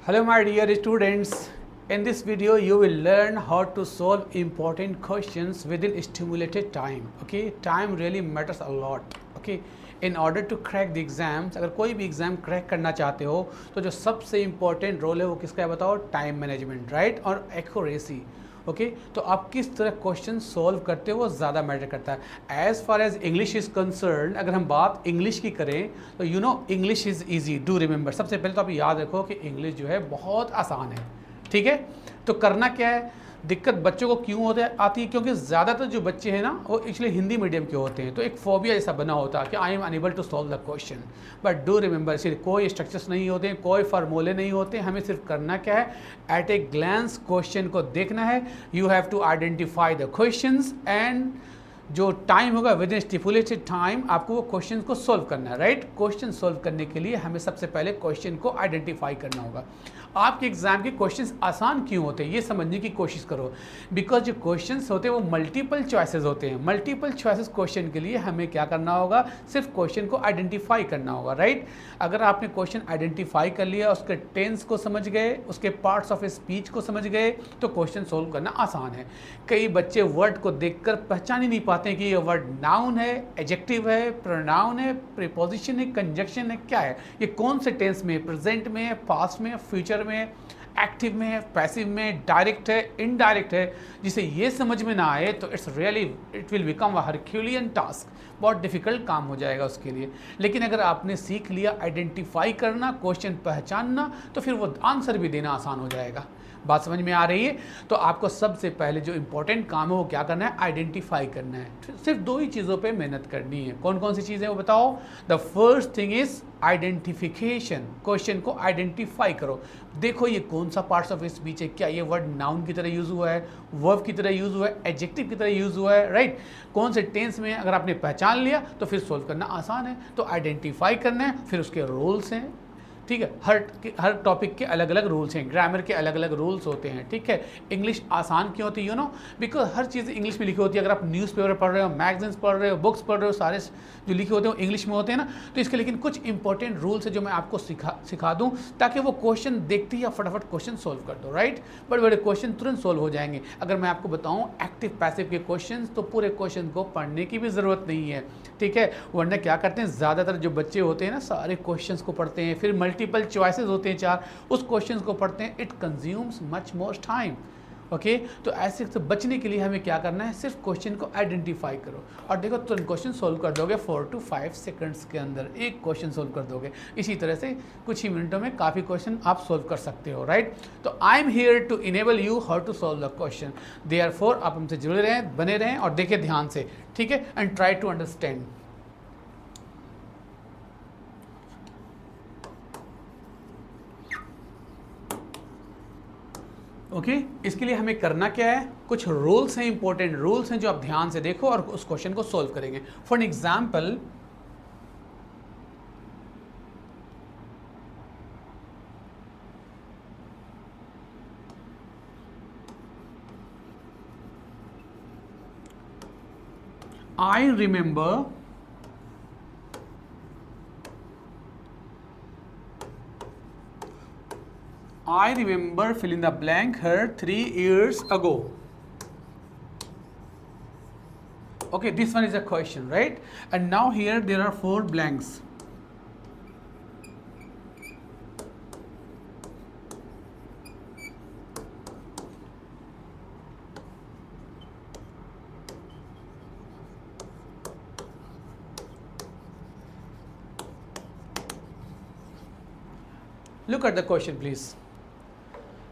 Hello my dear students, in this video you will learn how to solve important questions within stimulated time. Okay, time really matters a lot. Okay, in order to crack the exams, अगर कोई भी exam crack करना चाहते हो तो जो सबसे important role है वो किसका है बताओ? टाइम मैनेजमेंट, राइट, और एक्यूरेसी. ओके तो आप किस तरह क्वेश्चन सोल्व करते हो वो ज़्यादा मैटर करता है. As far as English is concern, अगर हम बात इंग्लिश की करें तो you know English is easy. Do remember, सबसे पहले तो आप याद रखो कि इंग्लिश जो है बहुत आसान है. ठीक है, तो करना क्या है, दिक्कत बच्चों को क्यों आती है, क्योंकि ज़्यादातर जो बच्चे हैं ना वो एक्चुअली हिंदी मीडियम के होते हैं, तो एक फोबिया जैसा बना होता है कि I am unable to solve the question. But do remember, सिर्फ कोई स्ट्रक्चर्स नहीं होते हैं, कोई फार्मूले नहीं होते हैं, हमें सिर्फ करना क्या है, एट ए ग्लैंस क्वेश्चन को देखना है. You have to identify the questions and जो टाइम होगा विद इन स्टिपुलेटेड टाइम आपको वो क्वेश्चन को सोल्व करना है. राइट, क्वेश्चन सोल्व करने के लिए हमें सबसे पहले क्वेश्चन को आइडेंटिफाई करना होगा. आपके एग्जाम के क्वेश्चंस आसान क्यों होते हैं ये समझने की कोशिश करो. बिकॉज जो क्वेश्चंस होते हैं वो मल्टीपल चॉइसेस होते हैं. मल्टीपल चॉइसेस क्वेश्चन के लिए हमें क्या करना होगा, सिर्फ क्वेश्चन को आइडेंटिफाई करना होगा. राइट, अगर आपने क्वेश्चन आइडेंटिफाई कर लिया, उसके टेंस को समझ गए, उसके पार्ट्स ऑफ स्पीच को समझ गए, तो क्वेश्चन सोल्व करना आसान है. कई बच्चे वर्ड को देखकर पहचान ही नहीं पाते हैं कि ये वर्ड नाउन है, एडजेक्टिव है, प्रोनाउन है, प्रीपोजिशन है, कंजक्शन है, क्या है, ये कौन से टेंस में, प्रेजेंट में, पास्ट में, फ्यूचर में, एक्टिव में है, पैसिव में, डायरेक्ट है, इनडायरेक्ट है. जिसे ये समझ में ना आए तो it will become a Herculean task. बहुत डिफिकल्ट काम हो जाएगा उसके लिए. लेकिन अगर आपने सीख लिया आइडेंटिफाई करना, क्वेश्चन पहचानना, तो फिर वो आंसर भी देना आसान हो जाएगा. बात समझ में आ रही है? तो आपको सबसे पहले जो इंपॉर्टेंट काम है वो क्या करना है, आइडेंटिफाई करना है. सिर्फ दो ही चीज़ों पे मेहनत करनी है. कौन कौन सी चीज़ें वो बताओ. The first thing is identification. Question को आइडेंटिफाई करो. देखो ये कौन सा पार्ट्स ऑफ स्पीच है, क्या ये वर्ड नाउन की तरह यूज़ हुआ है, वर्ब की तरह यूज़ हुआ है, एडजेक्टिव की तरह यूज़ हुआ है, राइट, कौन से टेंस में. अगर आपने पहचान लिया तो फिर सोल्व करना आसान है. तो आइडेंटिफाई करना है, फिर उसके रूल्स हैं. ठीक है, हर टॉपिक के अलग अलग रूल्स हैं, ग्रामर के अलग अलग रूल्स होते हैं. ठीक है, इंग्लिश आसान क्यों होती है, you know, because her cheese English में लिखी होती है. अगर आप न्यूज़पेपर पढ़ रहे हो, मैगजीन्स पढ़ रहे हो, बुक्स पढ़ रहे हो, सारे जो लिखे होते हैं वो इंग्लिश में होते हैं ना. तो इसके लेकिन कुछ इंपॉर्टेंट रूल्स है जो मैं आपको सिखा दूँ, ताकि वो क्वेश्चन देखते ही आप फटाफट क्वेश्चन सोल्व कर दो. राइट, बड़े बड़े क्वेश्चन तुरंत सोल्व हो जाएंगे. अगर मैं आपको बताऊँ एक्टिव पैसिव के क्वेश्चन, तो पूरे क्वेश्चन को पढ़ने की भी ज़रूरत नहीं है. ठीक है, वरना क्या करते हैं, ज़्यादातर जो बच्चे होते हैं ना सारे क्वेश्चंस को पढ़ते हैं, फिर मल्टीपल चॉइसेस होते हैं 4, उस क्वेश्चंस को पढ़ते हैं. It consumes much more time. Okay, तो ऐसे से बचने के लिए हमें क्या करना है, सिर्फ क्वेश्चन को आइडेंटिफाई करो और देखो तुरंत क्वेश्चन सोल्व कर दोगे. 4 to 5 सेकंड्स के अंदर एक क्वेश्चन सोल्व कर दोगे. इसी तरह से कुछ ही मिनटों में काफ़ी क्वेश्चन आप सोल्व कर सकते हो. राइट, तो I am here to enable you how to solve the question. Therefore आप हमसे जुड़े रहें, बने रहें और देखें ध्यान से. ठीक है, and try to understand. Okay, इसके लिए हमें करना क्या है, कुछ रूल्स हैं, इंपॉर्टेंट रूल्स हैं जो आप ध्यान से देखो और उस क्वेश्चन को सोल्व करेंगे. For example, I remember fill in the blank her 3 years ago. Okay, this one is a question, right? And now here there are 4 blanks. Look at the question, please.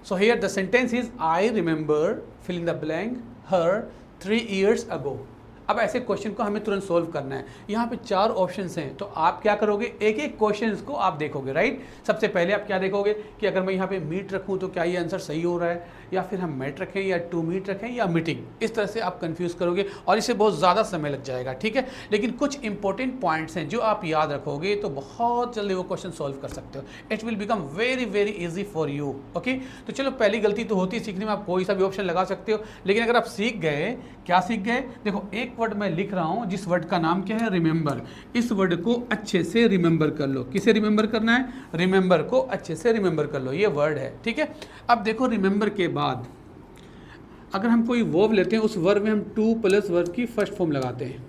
So here the sentence is I remember fill in the blank her 3 years ago. अब ऐसे question को हमें तुरंत solve करना है. यहाँ पे 4 options हैं, तो आप क्या करोगे, एक एक क्वेश्चन को आप देखोगे. राइट, सबसे पहले आप क्या देखोगे कि अगर मैं यहाँ पे मीट रखूँ तो क्या ये आंसर सही हो रहा है, या फिर हम मेट रखें या टू मीट रखें या मीटिंग. इस तरह से आप कंफ्यूज करोगे और इससे बहुत ज़्यादा समय लग जाएगा. ठीक है, लेकिन कुछ इंपॉर्टेंट पॉइंट्स हैं जो आप याद रखोगे तो बहुत जल्दी वो क्वेश्चन सोल्व कर सकते हो. It will become very very easy for you. Okay, तो चलो पहली गलती तो होती है सीखने में, आप कोई सा भी ऑप्शन लगा सकते हो, लेकिन अगर आप सीख गए, क्या सीख गए, देखो एक एक वर्ड मैं लिख रहा हूँ जिस वर्ड का नाम क्या है, रिमेंबर। इस वर्ड को अच्छे से रिमेंबर कर लो। किसे रिमेंबर करना है, रिमेंबर को अच्छे से रिमेंबर कर लो, ये वर्ड है, ठीक है। अब देखो रिमेंबर के बाद अगर हम कोई वर्ब लेते हैं, उस वर्ब में हम टू प्लस वर्ब की फर्स्ट फॉर्म लगाते हैं,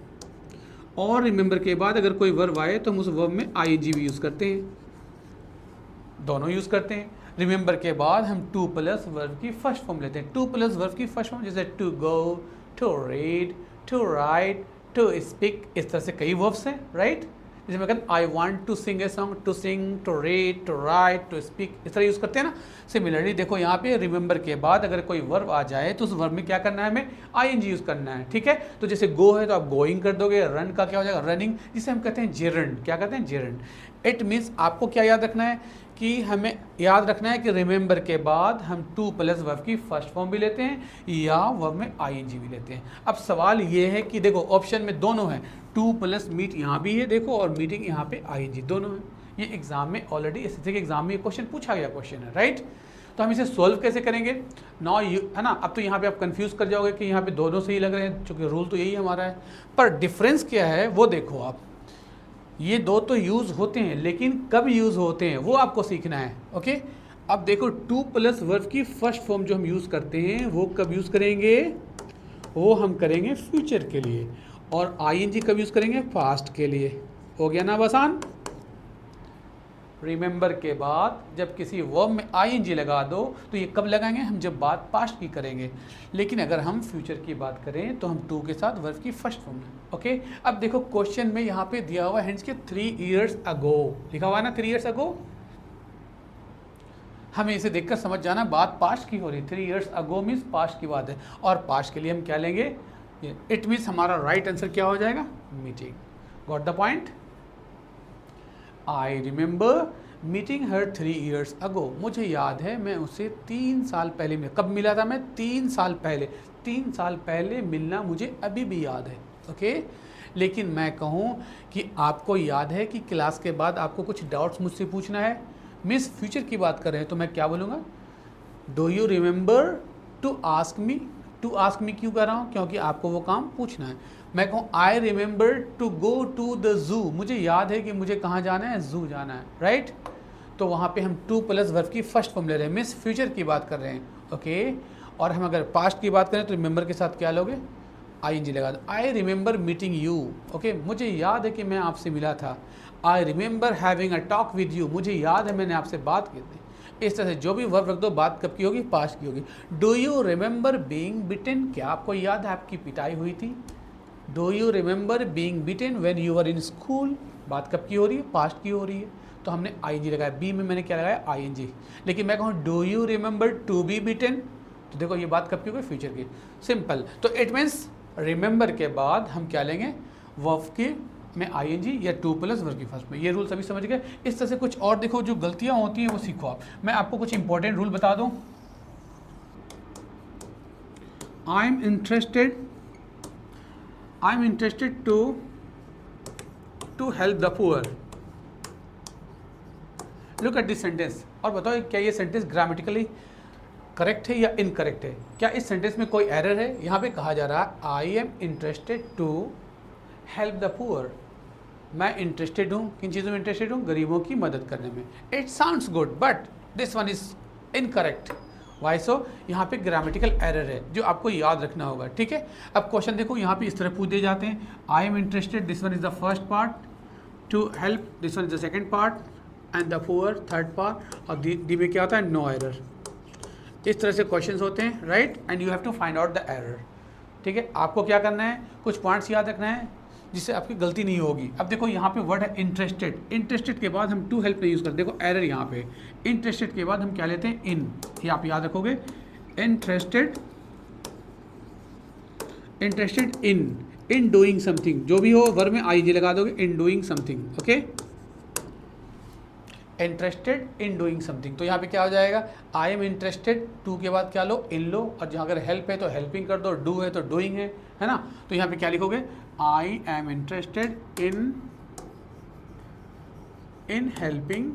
और रिमेंबर के बाद अगर कोई वर्ब आए तो हम उस वर्ब में आईएनजी भी यूज़ करते हैं, दोनों यूज़ करते हैं। रिमेंबर के बाद हम टू प्लस वर्ब की फर्स्ट फॉर्म लेते हैं। टू प्लस वर्ब की फर्स्ट फॉर्म जैसे to go, to read, to write, to speak, इस तरह से कई वर्ब्स हैं, राइट। जैसे मैं कहता I want to sing a song, to sing, to read, to write, to speak, इस तरह यूज़ करते हैं ना। सिमिलरली देखो यहाँ पे रिमेंबर के बाद अगर कोई वर्ब आ जाए तो उस वर्ब में क्या करना है, हमें आईएनजी यूज़ करना है, ठीक है। तो जैसे गो है तो आप गोइंग कर दोगे, रन का क्या हो जाएगा, रनिंग, जिसे हम कहते हैं जेरंड। क्या कहते हैं, जेरंड। इट मीन्स आपको क्या याद रखना है कि हमें याद रखना है कि रिमेंबर के बाद हम टू प्लस वर्ब की फर्स्ट फॉर्म भी लेते हैं या वर्ब में आईएनजी भी लेते हैं। अब सवाल ये है कि देखो ऑप्शन में दोनों है, टू प्लस मीट यहाँ भी है देखो, और मीटिंग यहाँ पे आईएनजी, दोनों है। ये एग्जाम में ऑलरेडी एसएससी के एग्जाम में ये क्वेश्चन पूछा गया क्वेश्चन है, राइट। तो हम इसे सोल्व कैसे करेंगे नाउ, है ना। अब तो यहाँ पे आप कंफ्यूज कर जाओगे कि यहाँ पे दोनों सही लग रहे हैं, चूँकि रूल तो यही हमारा है, पर डिफरेंस क्या है वो देखो आप। ये दो तो यूज़ होते हैं, लेकिन कब यूज़ होते हैं वो आपको सीखना है, ओके। अब देखो टू प्लस वर्ब की फर्स्ट फॉर्म जो हम यूज़ करते हैं वो कब यूज़ करेंगे, वो हम करेंगे फ्यूचर के लिए, और आईएनजी कब यूज़ करेंगे, पास्ट के लिए। हो गया ना आसान। रिमेंबर के बाद जब किसी वर्ब में आईएनजी लगा दो तो ये कब लगाएंगे, हम जब बात पास्ट की करेंगे, लेकिन अगर हम फ्यूचर की बात करें तो हम टू के साथ वर्ब की फर्स्ट फॉर्म में, ओके। अब देखो क्वेश्चन में यहाँ पे दिया हुआ है हेंस के 3 years अगो लिखा हुआ है ना, 3 years अगो। हमें इसे देखकर समझ जाना बात पास्ट की हो रही है, 3 years अगो मीन्स पास्ट की बात है, और पास्ट के लिए हम क्या लेंगे, इट मीन्स हमारा राइट आंसर क्या हो जाएगा, meeting. Got the point. I remember meeting her 3 years अगो, मुझे याद है मैं उसे 3 साल पहले मिला। कब मिला था मैं, 3 साल पहले। 3 साल पहले मिलना मुझे अभी भी याद है, ओके। लेकिन मैं कहूँ कि आपको याद है कि क्लास के बाद आपको कुछ डाउट्स मुझसे पूछना है, मिस फ्यूचर की बात कर रहे हैं तो मैं क्या बोलूँगा, do you remember to ask me. To ask me क्यों कर रहा हूँ, क्योंकि आपको वो काम पूछना है। मैं कहूँ I remember to go to the zoo, मुझे याद है कि मुझे कहाँ जाना है, जू जाना है, राइट। तो वहाँ पे हम टू प्लस वर्ब की फर्स्ट फॉर्म ले रहे हैं, मिस फ्यूचर की बात कर रहे हैं, ओके। और हम अगर पास्ट की बात करें तो रिमेंबर के साथ क्या लोगे, आईएनजी लगा दो। I remember meeting you, okay, मुझे याद है कि मैं आपसे मिला था। I remember having a talk with you, मुझे याद है मैंने आपसे बात की थी। इस तरह से जो भी वर्ब रख दो, बात कब की होगी, पास्ट की होगी। डू यू रिमेंबर बीइंग बिटेन, क्या आपको याद है आपकी पिटाई हुई थी। Do you remember being bitten when you were in school, बात कब की हो रही है, पास्ट की हो रही है, तो हमने आईएनजी लगाया। बी में मैंने क्या लगाया, आईएनजी। लेकिन मैं कहूँ do you remember to be bitten, तो देखो ये बात कब की होगी, फ्यूचर की, सिंपल। तो इट मीन्स रिमेंबर के बाद हम क्या लेंगे, वर्ब की में आईएनजी या टू प्लस वर्ब की फर्स्ट में। ये रूल सभी समझ गए। इस तरह से कुछ और देखो जो गलतियां होती हैं वो सीखो आप। मैं आपको कुछ इंपॉर्टेंट रूल बता दूं। I am interested to help the poor. Look at this sentence और बताओ क्या ये सेंटेंस ग्रामेटिकली करेक्ट है या इनकरेक्ट है। क्या इस सेंटेंस में कोई एरर है। यहाँ पे कहा जा रहा है I am interested to help the poor. मैं इंटरेस्टेड हूँ, किन चीज़ों में इंटरेस्टेड हूँ, गरीबों की मदद करने में। It sounds good but this one is incorrect. Why so, यहाँ पे ग्रामेटिकल एरर है जो आपको याद रखना होगा, ठीक है। अब क्वेश्चन देखो यहाँ पे इस तरह पूछ दिए जाते हैं, I am interested, this one is the first part, to help, this one is the second part and the poor third part, और डी में क्या होता है, नो एरर। इस तरह से क्वेश्चंस होते हैं, right, and you have to find out the error, ठीक है। आपको क्या करना है, कुछ पॉइंट्स याद रखना है जिससे आपकी गलती नहीं होगी। अब देखो यहाँ पे वर्ड है इंटरेस्टेड, इंटरेस्टेड के बाद हम टू हेल्प नहीं यूज़ करते। देखो एरर यहाँ पे, इंटरेस्टेड के बाद हम क्या लेते हैं, इन, ये आप याद रखोगे, इंटरेस्टेड इन डूइंग समथिंग, जो भी हो वर्ब में आईएनजी लगा दोगे, in doing something, okay. Interested in doing something, तो यहाँ पे क्या हो जाएगा, आई एम इंटरेस्टेड, टू के बाद क्या लो, इन लो, और जहाँ अगर हेल्प है तो हेल्पिंग कर दो, डू है तो डूइंग है ना। तो यहाँ पे क्या लिखोगे, I am interested in helping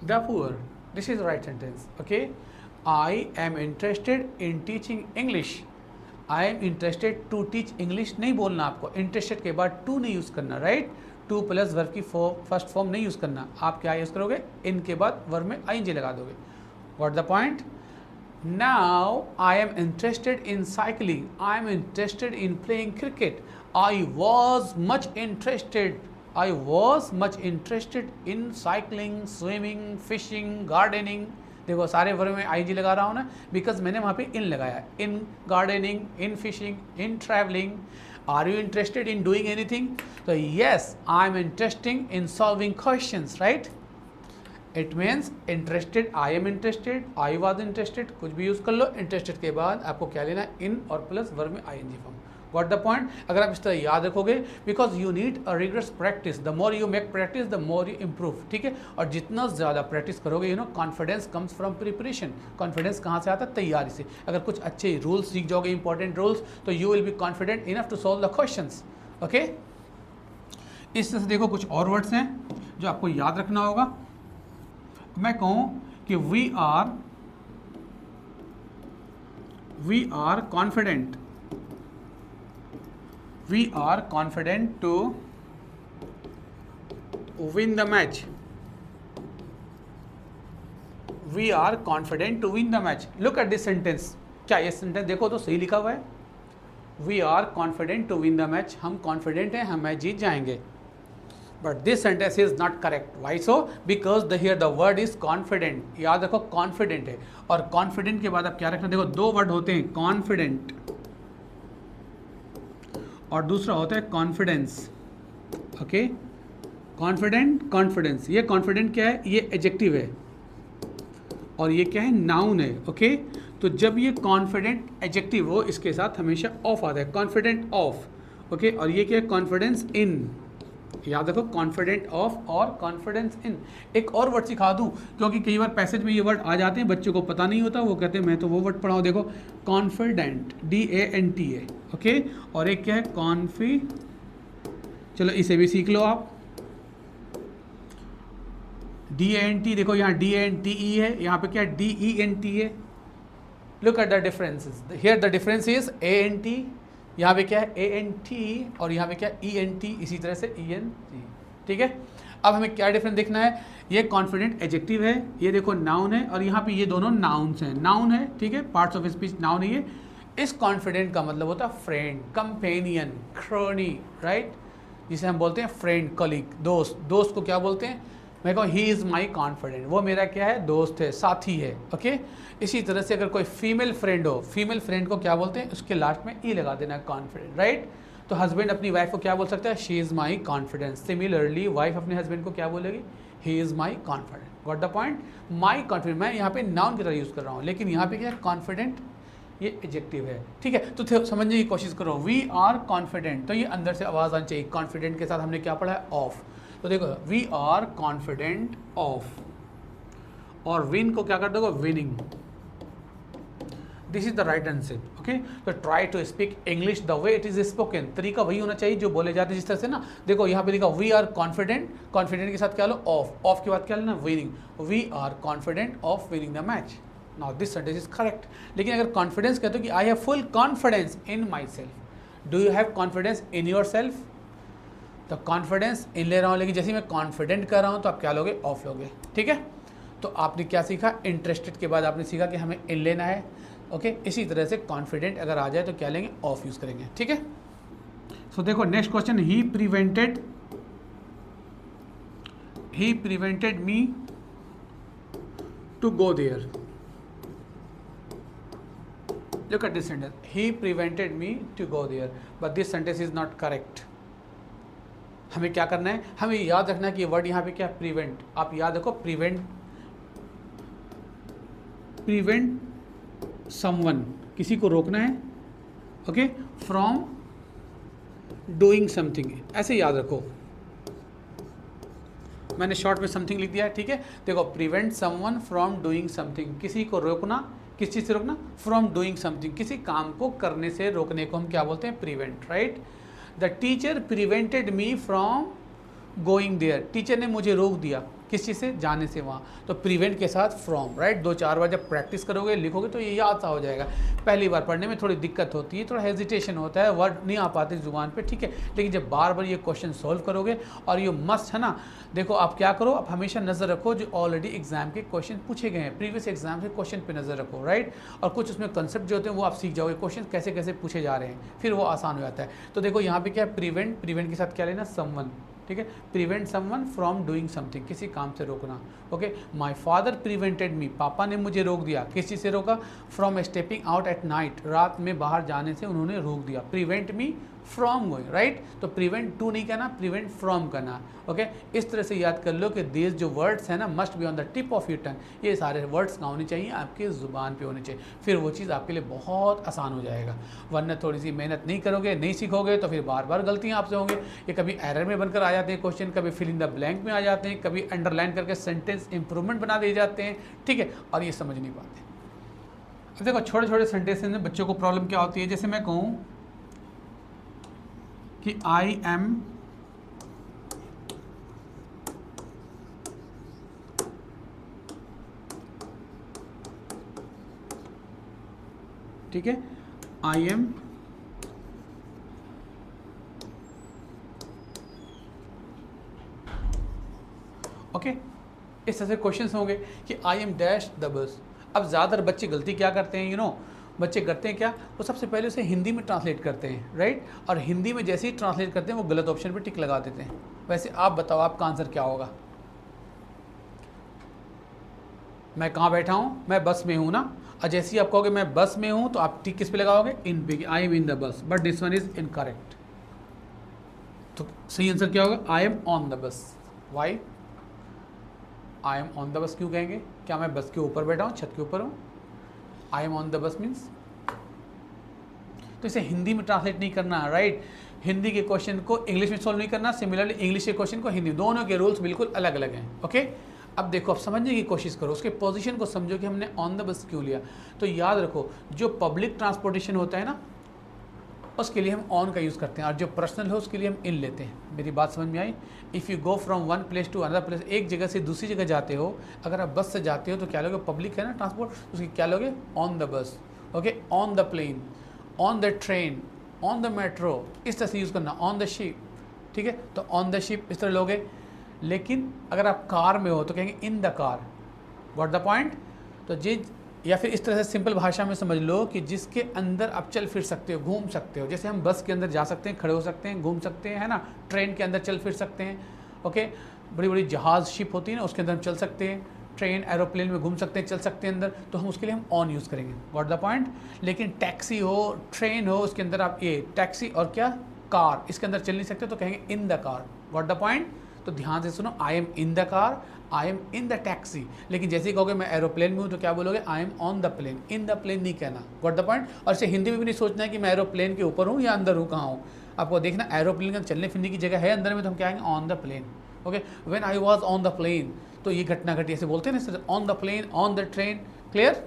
the poor, this is right sentence, okay. I am interested in teaching English, I am interested to teach English नहीं बोलना आपको, इंटरेस्टेड के बाद टू नहीं यूज़ करना, राइट। टू प्लस वर्ब की first form नहीं use करना, आप क्या यूज़ करोगे, इन के बाद वर्ब में आई लगा दोगे। What the point. Now I am interested in cycling, I am interested in playing cricket, I was much interested, I was much interested in cycling, swimming, fishing, gardening. देखो सारे वर्ब में आई लगा रहा हूँ ना, बिकॉज मैंने वहाँ पे इन लगाया, in gardening, in fishing, in travelling. Are you interested in doing anything, तो yes I am interesting in solving questions, right. It means interested, I am interested, I was interested, कुछ भी use कर लो, interested के बाद आपको क्या लेना है, इन और प्लस वर्ब में I N G form. Got the point? अगर आप इस तरह याद रखोगे, because you need a rigorous practice, the more you make practice the more you improve, ठीक है। और जितना ज़्यादा प्रैक्टिस करोगे, you know confidence comes from preparation. Confidence कहाँ से आता है, तैयारी से। अगर कुछ अच्छे रूल्स सीख जाओगे, इंपॉर्टेंट रूल्स, तो you will be confident enough to solve the questions, okay. इस तरह से देखो कुछ और वर्ड्स हैं जो आपको याद रखना होगा। मैं कहूँ कि we are confident, we are confident to win the match, we are confident to win the match। look at this sentence, क्या ये सेंटेंस देखो तो सही लिखा हुआ है, we are confident to win the match, हम कॉन्फिडेंट हैं हम मैच जीत जाएंगे। But this sentence is not correct. Why so, because the here the word is confident. याद रखो कॉन्फिडेंट है, और कॉन्फिडेंट के बाद आप क्या रखना, देखो दो वर्ड होते हैं, कॉन्फिडेंट और दूसरा होता है कॉन्फिडेंस, ओके। कॉन्फिडेंट, कॉन्फिडेंस, ये कॉन्फिडेंट क्या है, ये एडजेक्टिव है और ये क्या है, नाउन है, ओके। तो जब ये कॉन्फिडेंट एडजेक्टिव हो, इसके साथ हमेशा ऑफ आता है, कॉन्फिडेंट ऑफ, ओके। और ये क्या है, कॉन्फिडेंस इन। याद रखो कॉन्फिडेंट ऑफ और कॉन्फिडेंस इन। एक और वर्ड सिखा दूं, क्योंकि कई बार पैसेज में ये वर्ड आ जाते हैं, बच्चों को पता नहीं होता, वो कहते हैं मैं तो वो वर्ड पढ़ाऊँ। देखो कॉन्फिडेंट, DANT है, ओके। और एक क्या है, कॉन्फी, चलो इसे भी सीख लो आप। DANT, देखो यहाँ DANTE है, यहाँ पे क्या DENT है। Look at the differences, here the difference is ANT, यहाँ पे क्या है ANT, और यहाँ पे क्या ENT, इसी तरह से ENT, ठीक है। अब हमें क्या डिफरेंस देखना है, ये कॉन्फिडेंट एडजेक्टिव है, ये देखो नाउन है, और यहाँ पे ये दोनों नाउन्स हैं, नाउन है, ठीक है, पार्ट्स ऑफ स्पीच नाउन है ये। इस कॉन्फिडेंट का मतलब होता है फ्रेंड, कंपेनियन, क्रोनी, राइट, जिसे हम बोलते हैं फ्रेंड, कलीग, दोस्त। दोस्त को क्या बोलते हैं, मैं कहूँ ही इज़ माई कॉन्फिडेंट, वो मेरा क्या है, दोस्त है, साथी है, ओके। इसी तरह से अगर कोई फीमेल फ्रेंड हो, फीमेल फ्रेंड को क्या बोलते हैं, उसके लास्ट में ई लगा देना, कॉन्फिडेंट, राइट। तो हस्बैंड अपनी वाइफ को क्या बोल सकता है, she is my confidence. Similarly wife अपने हस्बैंड को क्या बोलेगी, he is my confident. Got the point. My confident मैं यहाँ पे नाउन की तरह यूज़ कर रहा हूँ, लेकिन यहाँ पे क्या है, कॉन्फिडेंट ये एडजेक्टिव है, ठीक है। तो समझने की कोशिश करो, वी आर कॉन्फिडेंट, तो ये अंदर से आवाज़ आनी चाहिए। कॉन्फिडेंट के साथ हमने क्या पढ़ा है, ऑफ। तो देखो वी आर कॉन्फिडेंट ऑफ, और विन को क्या कर दोगे, winning. This is the right answer, okay. तो try to speak English the way it is spoken. तरीका वही होना चाहिए जो बोले जाते हैं, जिस तरह से ना। देखो यहाँ पे लिखा वी आर कॉन्फिडेंट, कॉन्फिडेंट के साथ क्या लो, ऑफ, ऑफ के बाद क्या लेना, winning. We are confident of winning the match. Now this sentence is correct. लेकिन अगर कॉन्फिडेंस कहते हो कि I have full confidence in myself, do you have confidence in yourself, तो कॉन्फिडेंस इन ले रहा हूँ, लेकिन जैसे मैं कॉन्फिडेंट कर रहा हूँ तो आप क्या लोगे, ऑफ लोगे, ठीक है। तो आपने क्या सीखा, इंटरेस्टेड के बाद आपने सीखा कि हमें इन लेना है, ओके। इसी तरह से कॉन्फिडेंट अगर आ जाए तो क्या लेंगे, ऑफ यूज़ करेंगे, ठीक है। सो देखो next question, he prevented me to go there. Look at this sentence. He prevented me to go there, but this sentence is not correct. हमें क्या करना है, हमें याद रखना है कि ये वर्ड यहाँ पे क्या, प्रिवेंट। आप याद रखो, प्रिवेंट समवन, किसी को रोकना है, ओके, फ्रॉम डूइंग समथिंग, ऐसे याद रखो। मैंने शॉर्ट में समथिंग लिख दिया है, ठीक है। देखो prevent someone from doing something, किसी को रोकना, किस चीज़ से रोकना, फ्रॉम डूइंग समथिंग, किसी काम को करने से रोकने को हम क्या बोलते हैं, prevent, right. The teacher prevented me from going there, teacher ने मुझे रोक दिया किस चीज़ से, जाने से वहाँ, तो प्रिवेंट के साथ फ्रॉम, राइट। 2-4 बार जब प्रैक्टिस करोगे लिखोगे तो ये याद सा हो जाएगा। पहली बार पढ़ने में थोड़ी दिक्कत होती है, थोड़ा हेजिटेशन होता है, वर्ड नहीं आ पाते ज़ुबान पे, ठीक है, लेकिन जब बार बार ये क्वेश्चन सॉल्व करोगे, और ये मस्ट है ना, देखो आप क्या करो, आप हमेशा नज़र रखो जो ऑलरेडी एग्जाम के क्वेश्चन पूछे गए हैं, प्रीवियस एग्जाम के क्वेश्चन पे नज़र रखो, राइट। और कुछ उसमें कंसेप्ट जो होते हैं वो आप सीख जाओगे, क्वेश्चन कैसे कैसे पूछे जा रहे हैं, फिर वो आसान हो जाता है। तो देखो यहाँ पे क्या है, प्रिवेंट, प्रिवेंट के साथ क्या लेना, समवन, ठीक है, prevent someone from doing something, किसी काम से रोकना, ओके। माय फादर प्रिवेंटेड मी, पापा ने मुझे रोक दिया, किस चीज़ से रोका, from stepping out at night, रात में बाहर जाने से उन्होंने रोक दिया, prevent me from going, right. तो प्रिवेंट टू नहीं कहना, प्रिवेंट फ्रॉम करना, ओके। इस तरह से याद कर लो कि दीज जो वर्ड्स हैं ना, must be on the tip of your tongue, ये सारे वर्ड्स ना होने चाहिए, आपके ज़ुबान पे होने चाहिए, फिर वो चीज़ आपके लिए बहुत आसान हो जाएगा। वरना थोड़ी सी मेहनत नहीं करोगे, नहीं सीखोगे, तो फिर बार बार गलतियाँ आपसे होंगे, ये कभी एरर में बनकर आ जाते हैं क्वेश्चन, कभी फिल इन द ब्लैंक में आ जाते हैं, कभी अंडरलाइन करके सेंटेंस इंप्रूवमेंट बना दिए जाते हैं, ठीक है, और ये समझ नहीं पाते। अब देखो छोटे छोटे सेंटेंसेस में बच्चों को प्रॉब्लम क्या होती है, जैसे मैं कहूँ कि आई एम ठीक है, आई एम ओके, इस तरह से क्वेश्चंस होंगे कि I M dash the bus. अब ज़्यादातर बच्चे गलती क्या करते हैं, बच्चे करते हैं क्या, वो सबसे पहले उसे हिंदी में ट्रांसलेट करते हैं, राइट, और हिंदी में जैसे ही ट्रांसलेट करते हैं वो गलत ऑप्शन पे टिक लगा देते हैं। वैसे आप बताओ आपका आंसर क्या होगा, मैं कहाँ बैठा हूँ, मैं बस में हूँ ना, और जैसे ही आप कहोगे मैं बस में हूँ तो आप टिक किस पे लगाओगे, इन पे, I am in the bus, but this one is incorrect. तो सही आंसर क्या होगा, I am on the bus. Why I am on the bus क्यों कहेंगे, क्या मैं बस के ऊपर बैठा हूँ, छत के ऊपर हूँ, आई एम ऑन द बस मीन्स, तो इसे हिंदी में ट्रांसलेट नहीं करना, राइट। हिंदी के क्वेश्चन को इंग्लिश में सॉल्व नहीं करना, सिमिलरली इंग्लिश के क्वेश्चन को हिंदी, दोनों के रूल्स बिल्कुल अलग अलग हैं, ओके। अब देखो, अब समझने की कोशिश करो, उसके पोजीशन को समझो कि हमने ऑन द बस क्यों लिया। तो याद रखो, जो पब्लिक ट्रांसपोर्टेशन होता है ना, उसके लिए हम ऑन का यूज़ करते हैं, और जो पर्सनल है उसके लिए हम इन लेते हैं। मेरी बात समझ में आई। If you go from one place to another place, एक जगह से दूसरी जगह जाते हो, अगर आप बस से जाते हो तो क्या लोगे, पब्लिक है ना ट्रांसपोर्ट, उसकी क्या लोगे, on the bus, okay, on the plane, on the train, on the metro, इस तरह से यूज़ करना, ऑन द शिप, ठीक है, तो ऑन द शिप इस तरह लोगे। लेकिन अगर आप कार में हो तो कहेंगे in the car, what the point. तो जी, या फिर इस तरह से सिंपल भाषा में समझ लो कि जिसके अंदर आप चल फिर सकते हो, घूम सकते हो, जैसे हम बस के अंदर जा सकते हैं, खड़े हो सकते हैं, घूम सकते हैं, है ना, ट्रेन के अंदर चल फिर सकते हैं, ओके, बड़ी बड़ी जहाज़ शिप होती है ना, उसके अंदर हम चल सकते हैं, ट्रेन एरोप्लेन में घूम सकते हैं, चल सकते हैं अंदर, तो हम उसके लिए हम ऑन यूज़ करेंगे, व्हाट द पॉइंट। लेकिन टैक्सी हो, ट्रेन हो, उसके अंदर आप ये टैक्सी और क्या कार, इसके अंदर चल नहीं सकते, तो कहेंगे in the car, what the point. तो ध्यान से सुनो, आई am in the car, I am in the taxi. लेकिन जैसे ही कहोगे मैं एरोप्लेन में हूँ तो क्या बोलोगे, I am on the plane, in the plane नहीं कहना, व्हाट द पॉइंट। और इसे हिंदी में भी नहीं सोचना है कि मैं एरोप्लेन के ऊपर हूँ या अंदर हूँ, कहाँ हूँ। आपको देखना एरोप्लेन के चलने फिरने की जगह है अंदर में, तो हम क्या आएंगे, on the plane, okay. When I was on the plane, तो ये घटना घटी, ऐसे बोलते हैं ना, on the plane, on the train, clear.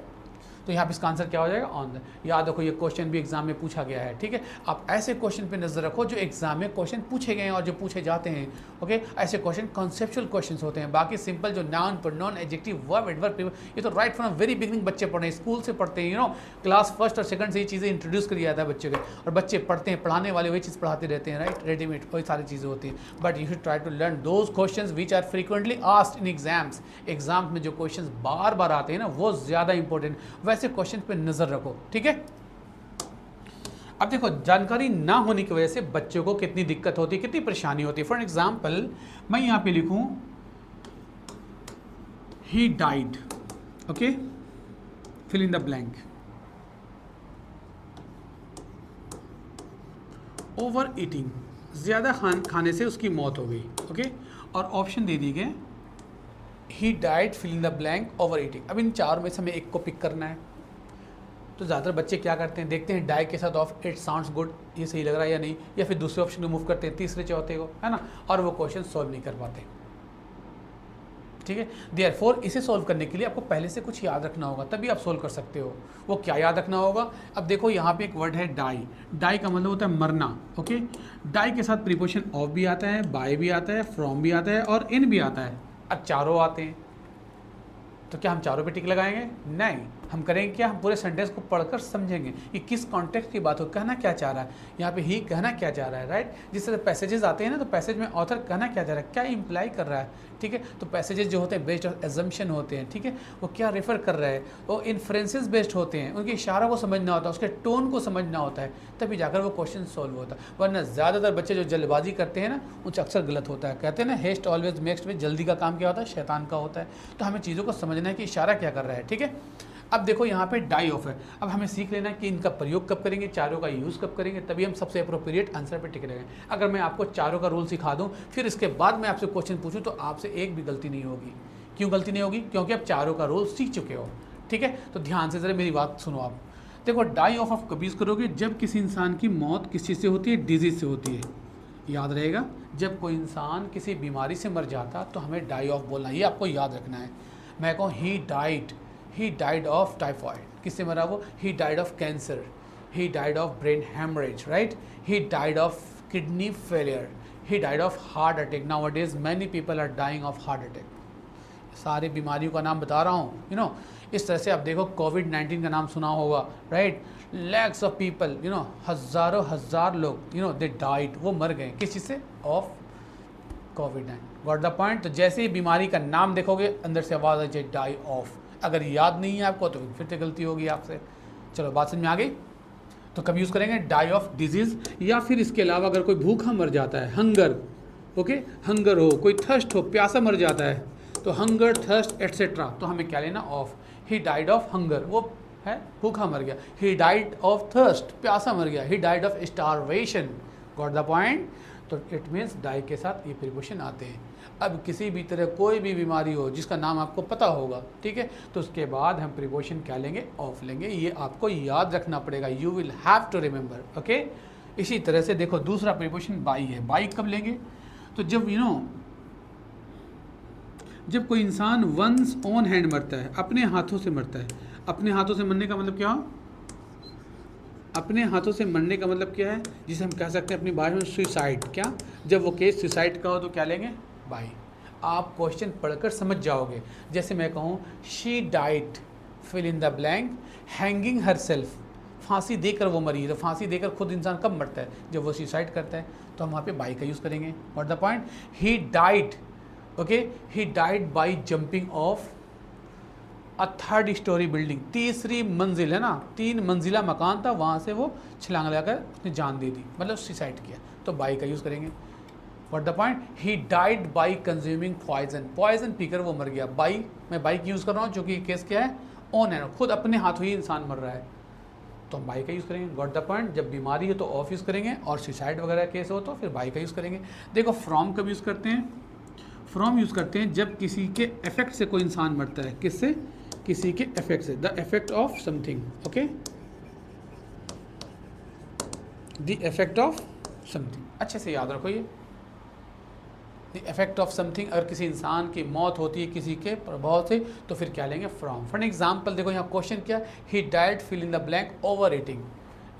तो यहाँ पे इसका आंसर क्या हो जाएगा, ऑन द। याद रखो, ये क्वेश्चन भी एग्जाम में पूछा गया है, ठीक है। आप ऐसे क्वेश्चन पे नजर रखो जो एग्जाम में क्वेश्चन पूछे गए हैं और जो पूछे जाते हैं, ओके। ऐसे क्वेश्चन कॉन्सेप्चुअल क्वेश्चंस होते हैं, बाकी सिंपल जो noun, pronoun, adjective, verb, adverb, ये तो राइट फ्रॉम वेरी बिगिनिंग बच्चे पढ़े हैं, स्कूल से पढ़ते हैं, क्लास फर्स्ट और सेकंड से ये चीज़ें इंट्रोड्यूस करी जाता है बच्चों के, और बच्चे पढ़ते हैं, पढ़ाने वाले वही चीज़ पढ़ाते रहते हैं, राइट, रेडीमेड वही सारी चीज़ें होती हैं। But you should try to learn those questions which are frequently asked in exams. Exam में जो क्वेश्चन बार बार आते हैं ना, वो ज़्यादा इंपॉर्टेंट, वैसे क्वेश्चन पे नजर रखो, ठीक है। अब देखो, जानकारी ना होने की वजह से बच्चों को कितनी दिक्कत होती है, कितनी परेशानी होती है। फॉर एग्जाम्पल मैं यहां पे लिखूं he died, okay, fill in the blank, overeating, ज्यादा खाने से उसकी मौत हो गई, ओके। और ऑप्शन दे दी गए, he died, fill in the blank, overeating. अब इन चार में से हमें एक को पिक करना है। तो ज़्यादातर बच्चे क्या करते हैं, देखते हैं डाई के साथ ऑफ, इट साउंड्स गुड, ये सही लग रहा है या नहीं, या फिर दूसरे ऑप्शन को मूव करते हैं, तीसरे चौथे को, है ना, और वो क्वेश्चन सॉल्व नहीं कर पाते, ठीक है। देयरफॉर इसे सॉल्व करने के लिए आपको पहले से कुछ याद रखना होगा, तभी आप सॉल्व कर सकते हो। वो क्या याद रखना होगा? अब देखो यहाँ पे एक वर्ड है डाई। डाई का मतलब होता है मरना, ओके। डाई के साथ प्रीपोजिशन ऑफ भी आता है, बाय भी आता है, फ्रॉम भी आता है और इन भी आता है। अब चारों आते हैं, तो क्या हम चारों पे टिक लगाएंगे? नहीं, हम करेंगे क्या, हम पूरे सेंटेंस को पढ़कर समझेंगे कि किस कॉन्टेक्स्ट की बात हो, कहना क्या चाह रहा है। यहाँ पे ही कहना क्या चाह रहा है, राइट। जिस तरह पैसेजेस आते हैं ना, तो पैसेज में ऑथर कहना क्या चाह रहा है, क्या इंप्लाई कर रहा है, ठीक है। तो पैसेजेस जो होते हैं बेस्ड ऑन एजम्पशन होते हैं, ठीक है। वो क्या रेफर कर रहा है, वो इन्फ्रेंसेस बेस्ड होते हैं, उनके इशारा को समझना होता है, उसके टोन को समझना होता है, तभी जाकर वो क्वेश्चन सॉल्व होता है। वरना ज़्यादातर बच्चे जो जल्दबाजी करते हैं ना, उनसे अक्सर गलत होता है। कहते हैं ना, हेस्ट ऑलवेज मेक्स में, जल्दी का काम क्या होता है, शैतान का होता है। तो हमें चीज़ों को समझना है कि इशारा क्या कर रहा है, ठीक है। अब देखो यहाँ पे डाई ऑफ है। अब हमें सीख लेना है कि इनका प्रयोग कब करेंगे, चारों का यूज़ कब करेंगे, तभी हम सबसे अप्रोप्रिएट आंसर पे टिक रहेंगे। अगर मैं आपको चारों का रूल सिखा दूँ, फिर इसके बाद मैं आपसे क्वेश्चन पूछूं, तो आपसे एक भी गलती नहीं होगी। क्यों गलती नहीं होगी? क्योंकि आप चारों का रूल सीख चुके हो, ठीक है। तो ध्यान से ज़रा मेरी बात सुनो। आप देखो, डाई ऑफ आप कभी यूज़ करोगे जब किसी इंसान की मौत किस चीज़ से होती है, डिजीज़ से होती है। याद रहेगा, जब कोई इंसान किसी बीमारी से मर जाता तो हमें डाई ऑफ बोलना, ये आपको याद रखना है। मैं कहूँ ही डाइड ऑफ टाइफॉइड, किससे मरा वो? He died of cancer, he died of brain haemorrhage, right. He died of kidney failure, he died of heart attack. Nowadays many people are dying of heart attack. सारी बीमारियों का नाम बता रहा हूँ, यू नो। इस तरह से आप देखो, कोविड-19 का नाम सुना होगा, right. Lakhs of people, you know, हज़ारों हज़ार लोग, यू नो, दे डाइड, वो मर गए किस चीज़ से? Of covid. Got the point. तो जैसे ही बीमारी का नाम देखोगे, अंदर से आवाज़ आ जाए डाई ऑफ। अगर याद नहीं है आपको, तो फिर से गलती होगी आपसे। चलो, बात समझ में आ गई। तो कब यूज़ करेंगे? Die of disease. या फिर इसके अलावा अगर कोई भूखा मर जाता है, हंगर, ओके, हंगर हो, कोई थर्स्ट हो, प्यासा मर जाता है, तो हंगर, थर्स्ट एट्सेट्रा, तो हमें क्या लेना? Of. He died of hunger, वो है भूखा मर गया। ही डाइड ऑफ थर्स्ट, प्यासा मर गया। ही died of starvation. Got the point. तो इट मीन्स डाई के साथ ये प्रीपोजिशन आते हैं। अब किसी भी तरह कोई भी बीमारी हो जिसका नाम आपको पता होगा, ठीक है, तो उसके बाद हम प्रीपोजिशन क्या लेंगे? ऑफ लेंगे। ये आपको याद रखना पड़ेगा, you will have to remember, okay. इसी तरह से देखो, दूसरा प्रीपोजिशन बाई है। बाई कब लेंगे? तो जब, यू नो, जब कोई इंसान वंस ओन हैंड मरता है, अपने हाथों से मरता है। अपने हाथों से मरने का मतलब क्या? अपने हाथों से मरने का मतलब क्या है? जिसे हम कह सकते हैं अपनी भाषा में सुसाइड। क्या? जब वो केस सुसाइड का हो तो क्या लेंगे? बाई। आप क्वेश्चन पढ़कर समझ जाओगे। जैसे मैं कहूँ, she died, fill in the blank, hanging herself, फांसी देकर वो मरी है। तो फांसी देकर खुद इंसान कब मरता है? जब वो सुसाइड करता है। तो हम वहाँ पे बाई का यूज़ करेंगे। What the point? He died, okay, he died by jumping of a third story building. तीसरी मंजिल है ना, 3 मंजिला मकान था, वहाँ से वो छलांग लगाकर उसने जान दे दी, मतलब सुसाइड किया। तो बाई का यूज़ करेंगे। What the point? He died by consuming poison, poison पीकर वो मर गया। बाई, मैं बाई की यूज़ कर रहा हूँ क्योंकि केस क्या है? ऑन है, खुद अपने हाथों ही इंसान मर रहा है, तो हम बाई का यूज़ करेंगे। Got the point. जब बीमारी हो तो ऑफ यूज़ करेंगे, और सुसाइड वगैरह केस हो तो फिर बाई का यूज़ करेंगे। देखो, फ्रॉम कब यूज़ करते हैं? फ्रॉम यूज़ करते हैं जब किसी के इफेक्ट से कोई इंसान मरता है। किससे? किसी के इफेक्ट से। The effect of something, okay, the effect of something. अच्छे से याद रखो ये, द इफेक्ट ऑफ समथिंग। अगर किसी इंसान की मौत होती है किसी के प्रभाव से, तो फिर क्या लेंगे? फ्रॉम। फॉर एग्जाम्पल देखो, यहाँ क्वेश्चन क्या? He died, fill in the blank, overeating.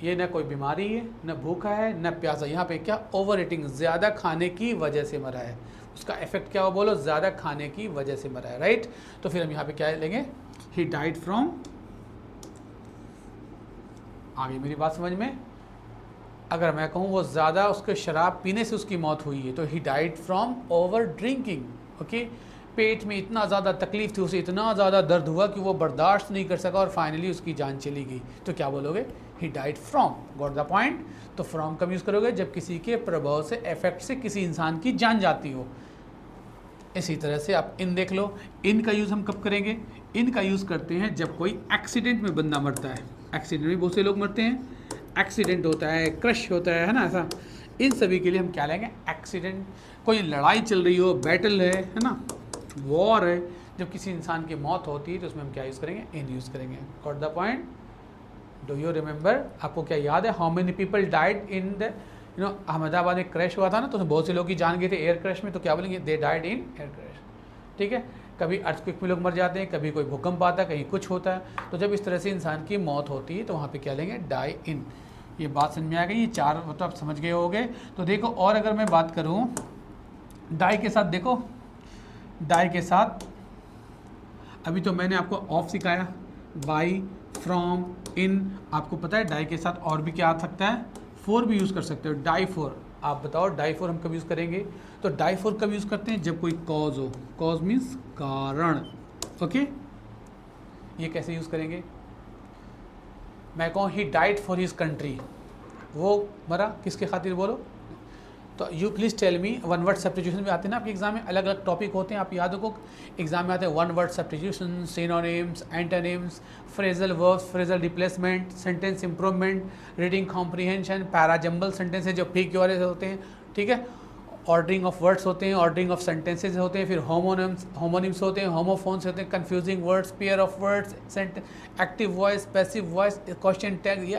ये न कोई बीमारी है, न भूखा है, न प्यासा। यहाँ पे क्या? ओवर ईटिंग, ज़्यादा खाने की वजह से मरा है। उसका इफेक्ट क्या हो? बोलो, ज़्यादा खाने की वजह से मरा है, राइट। तो फिर हम यहाँ पे क्या लेंगे? ही डाइड फ्रॉम। आ गई मेरी बात समझ में? अगर मैं कहूँ वो ज़्यादा उसके शराब पीने से उसकी मौत हुई है, तो he died from over drinking, okay. पेट में इतना ज़्यादा तकलीफ थी, उसे इतना ज़्यादा दर्द हुआ कि वो बर्दाश्त नहीं कर सका और फाइनली उसकी जान चली गई। तो क्या बोलोगे? ही died from. Got the point. तो फ्रॉम कब यूज़ करोगे? जब किसी के प्रभाव से, इफेक्ट से किसी इंसान की जान जाती हो। इसी तरह से आप इन देख लो। इन का यूज़ हम कब करेंगे? इन का यूज़ करते हैं जब कोई एक्सीडेंट में बंदा मरता है। एक्सीडेंट में बहुत से लोग मरते हैं, एक्सीडेंट होता है, क्रश होता है ना, ऐसा। इन सभी के लिए हम क्या लेंगे? एक्सीडेंट। कोई लड़ाई चल रही हो, बैटल है ना, वॉर है, जब किसी इंसान की मौत होती है तो उसमें हम क्या यूज़ करेंगे? इन यूज़ करेंगे। Got the point. Do you remember? आपको क्या याद है? How many people died in the, you know, Ahmedabad में क्रैश हुआ था ना, तो बहुत से लोग की जान गए थे एयर क्रैश में, तो क्या बोलेंगे? They died in air crash, ठीक है। कभी अर्थक्वेक में लोग मर जाते हैं, कभी कोई भूकंप आता है, कहीं कुछ होता है। तो जब इस तरह से इंसान की मौत होती है तो वहाँ पे क्या लेंगे, डाई इन। ये बात समझ में आ गई, ये 4 मतलब आप समझ गए होगे। तो देखो, और अगर मैं बात करूँ डाई के साथ, देखो डाई के साथ अभी तो मैंने आपको ऑफ सिखाया, बाई, फ्रॉम, इन। आपको पता है डाई के साथ और भी क्या आ सकता है, फोर भी यूज़ कर सकते हो, डाई फोर। आप बताओ डाई फोर हम कब यूज़ करेंगे? तो डाई फोर कब यूज़ करते हैं, जब कोई कॉज हो। कॉज मीन्स कारण। ओके, ये कैसे यूज़ करेंगे? मैं कहूँ he died for his country, वो मरा किसके खातिर, बोलो। तो you please tell me, one word substitution में आते हैं ना आपके एग्जाम में, अलग अलग टॉपिक होते हैं, आप याद रखो एग्जाम में आते हैं one word substitution, synonyms, antonyms, phrasal verbs, phrasal replacement, sentence improvement, reading comprehension, parajumble sentences जो पी क्यू वाले होते हैं, ठीक है, ऑर्डरिंग ऑफ वर्ड्स होते हैं, ऑर्डरिंग ऑफ सेंटेंसेज होते हैं, फिर होमोनिम्स होते हैं, होमोफोन्स होते हैं, confusing words, pair of words, active voice, passive voice, question tag, ये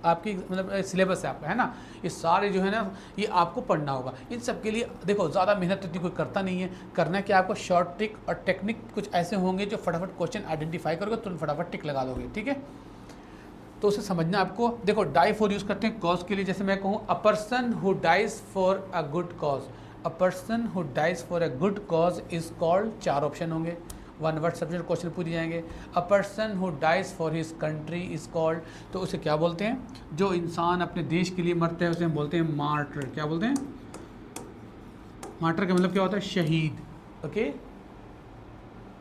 आपकी मतलब सिलेबस है आपका, है ना। ये सारे जो है ना, ये आपको पढ़ना होगा। इन सब के लिए देखो ज़्यादा मेहनत इतनी कोई करता नहीं है, करना क्या आपको शॉर्ट ट्रिक और टेक्निक कुछ ऐसे होंगे जो फटाफट क्वेश्चन आइडेंटिफाई करोगे, तुम फटाफट टिक लगा दोगे, ठीक है। तो उसे समझना आपको। देखो डाई फॉर यूज़ करते हैं कॉज के लिए, जैसे मैं कहूँ a person who dies for a good cause, a person who dies for a good cause is called, 4 option होंगे, वन वर्ड सब्जेक्ट क्वेश्चन पूछ जाएंगे। A person who dies for his country is called, तो उसे क्या बोलते हैं, जो इंसान अपने देश के लिए मरता है उसे हम बोलते हैं मार्टर। क्या बोलते हैं? मार्टर का मतलब क्या होता है, शहीद। ओके,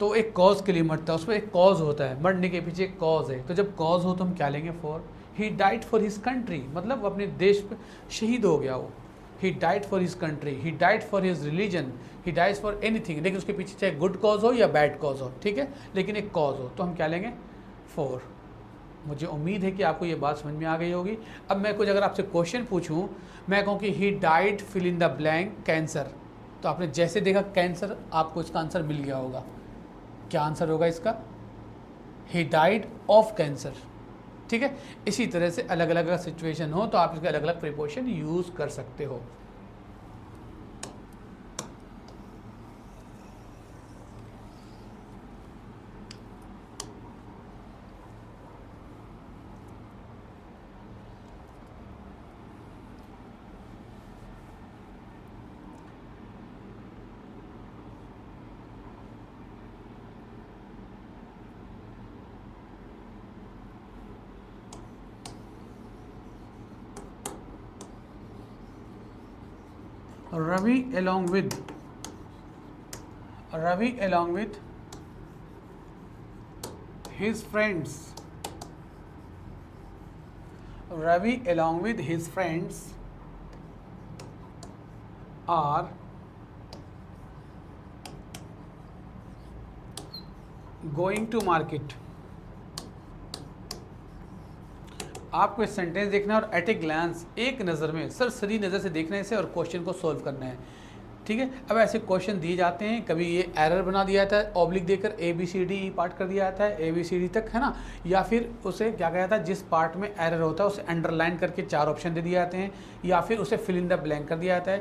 तो एक कॉज के लिए मरता है, उसमें एक कॉज होता है, मरने के पीछे एक कॉज है। तो जब कॉज हो तो हम क्या लेंगे, for. He died for his country, मतलब अपने देश पे शहीद हो गया वो। He died for his country, he died for his religion, he dies for anything, लेकिन उसके पीछे चाहे गुड कॉज हो या बैड कॉज हो, ठीक है, लेकिन एक कॉज हो, तो हम क्या लेंगे, फॉर। मुझे उम्मीद है कि आपको ये बात समझ में आ गई होगी। अब मैं कुछ अगर आपसे क्वेश्चन पूछूं, मैं कहूँ कि he died fill in the blank cancer, तो आपने जैसे देखा कैंसर, आपको इसका आंसर मिल गया होगा। क्या आंसर होगा इसका, ही डाइड ऑफ कैंसर, ठीक है। इसी तरह से अलग अलग सिचुएशन हो तो आप इसके अलग अलग प्रिपोजिशन यूज़ कर सकते हो। Ravi along with his friends, Ravi along with his friends are going to market। आपको इस सेंटेंस देखना है और एट ए ग्लांस, एक नज़र में, सरसरी नज़र से देखना है इसे और क्वेश्चन को सॉल्व करना है, ठीक है। अब ऐसे क्वेश्चन दिए जाते हैं, कभी ये एरर बना दिया जाता है, ऑब्लिक देकर ABCD पार्ट कर दिया जाता है, ABCD तक, है ना, या फिर उसे क्या कहा जाता है, जिस पार्ट में एरर होता है उसे अंडरलाइन करके 4 ऑप्शन दे दिए जाते हैं, या फिर उसे फिल इन द ब्लैंक कर दिया जाता है।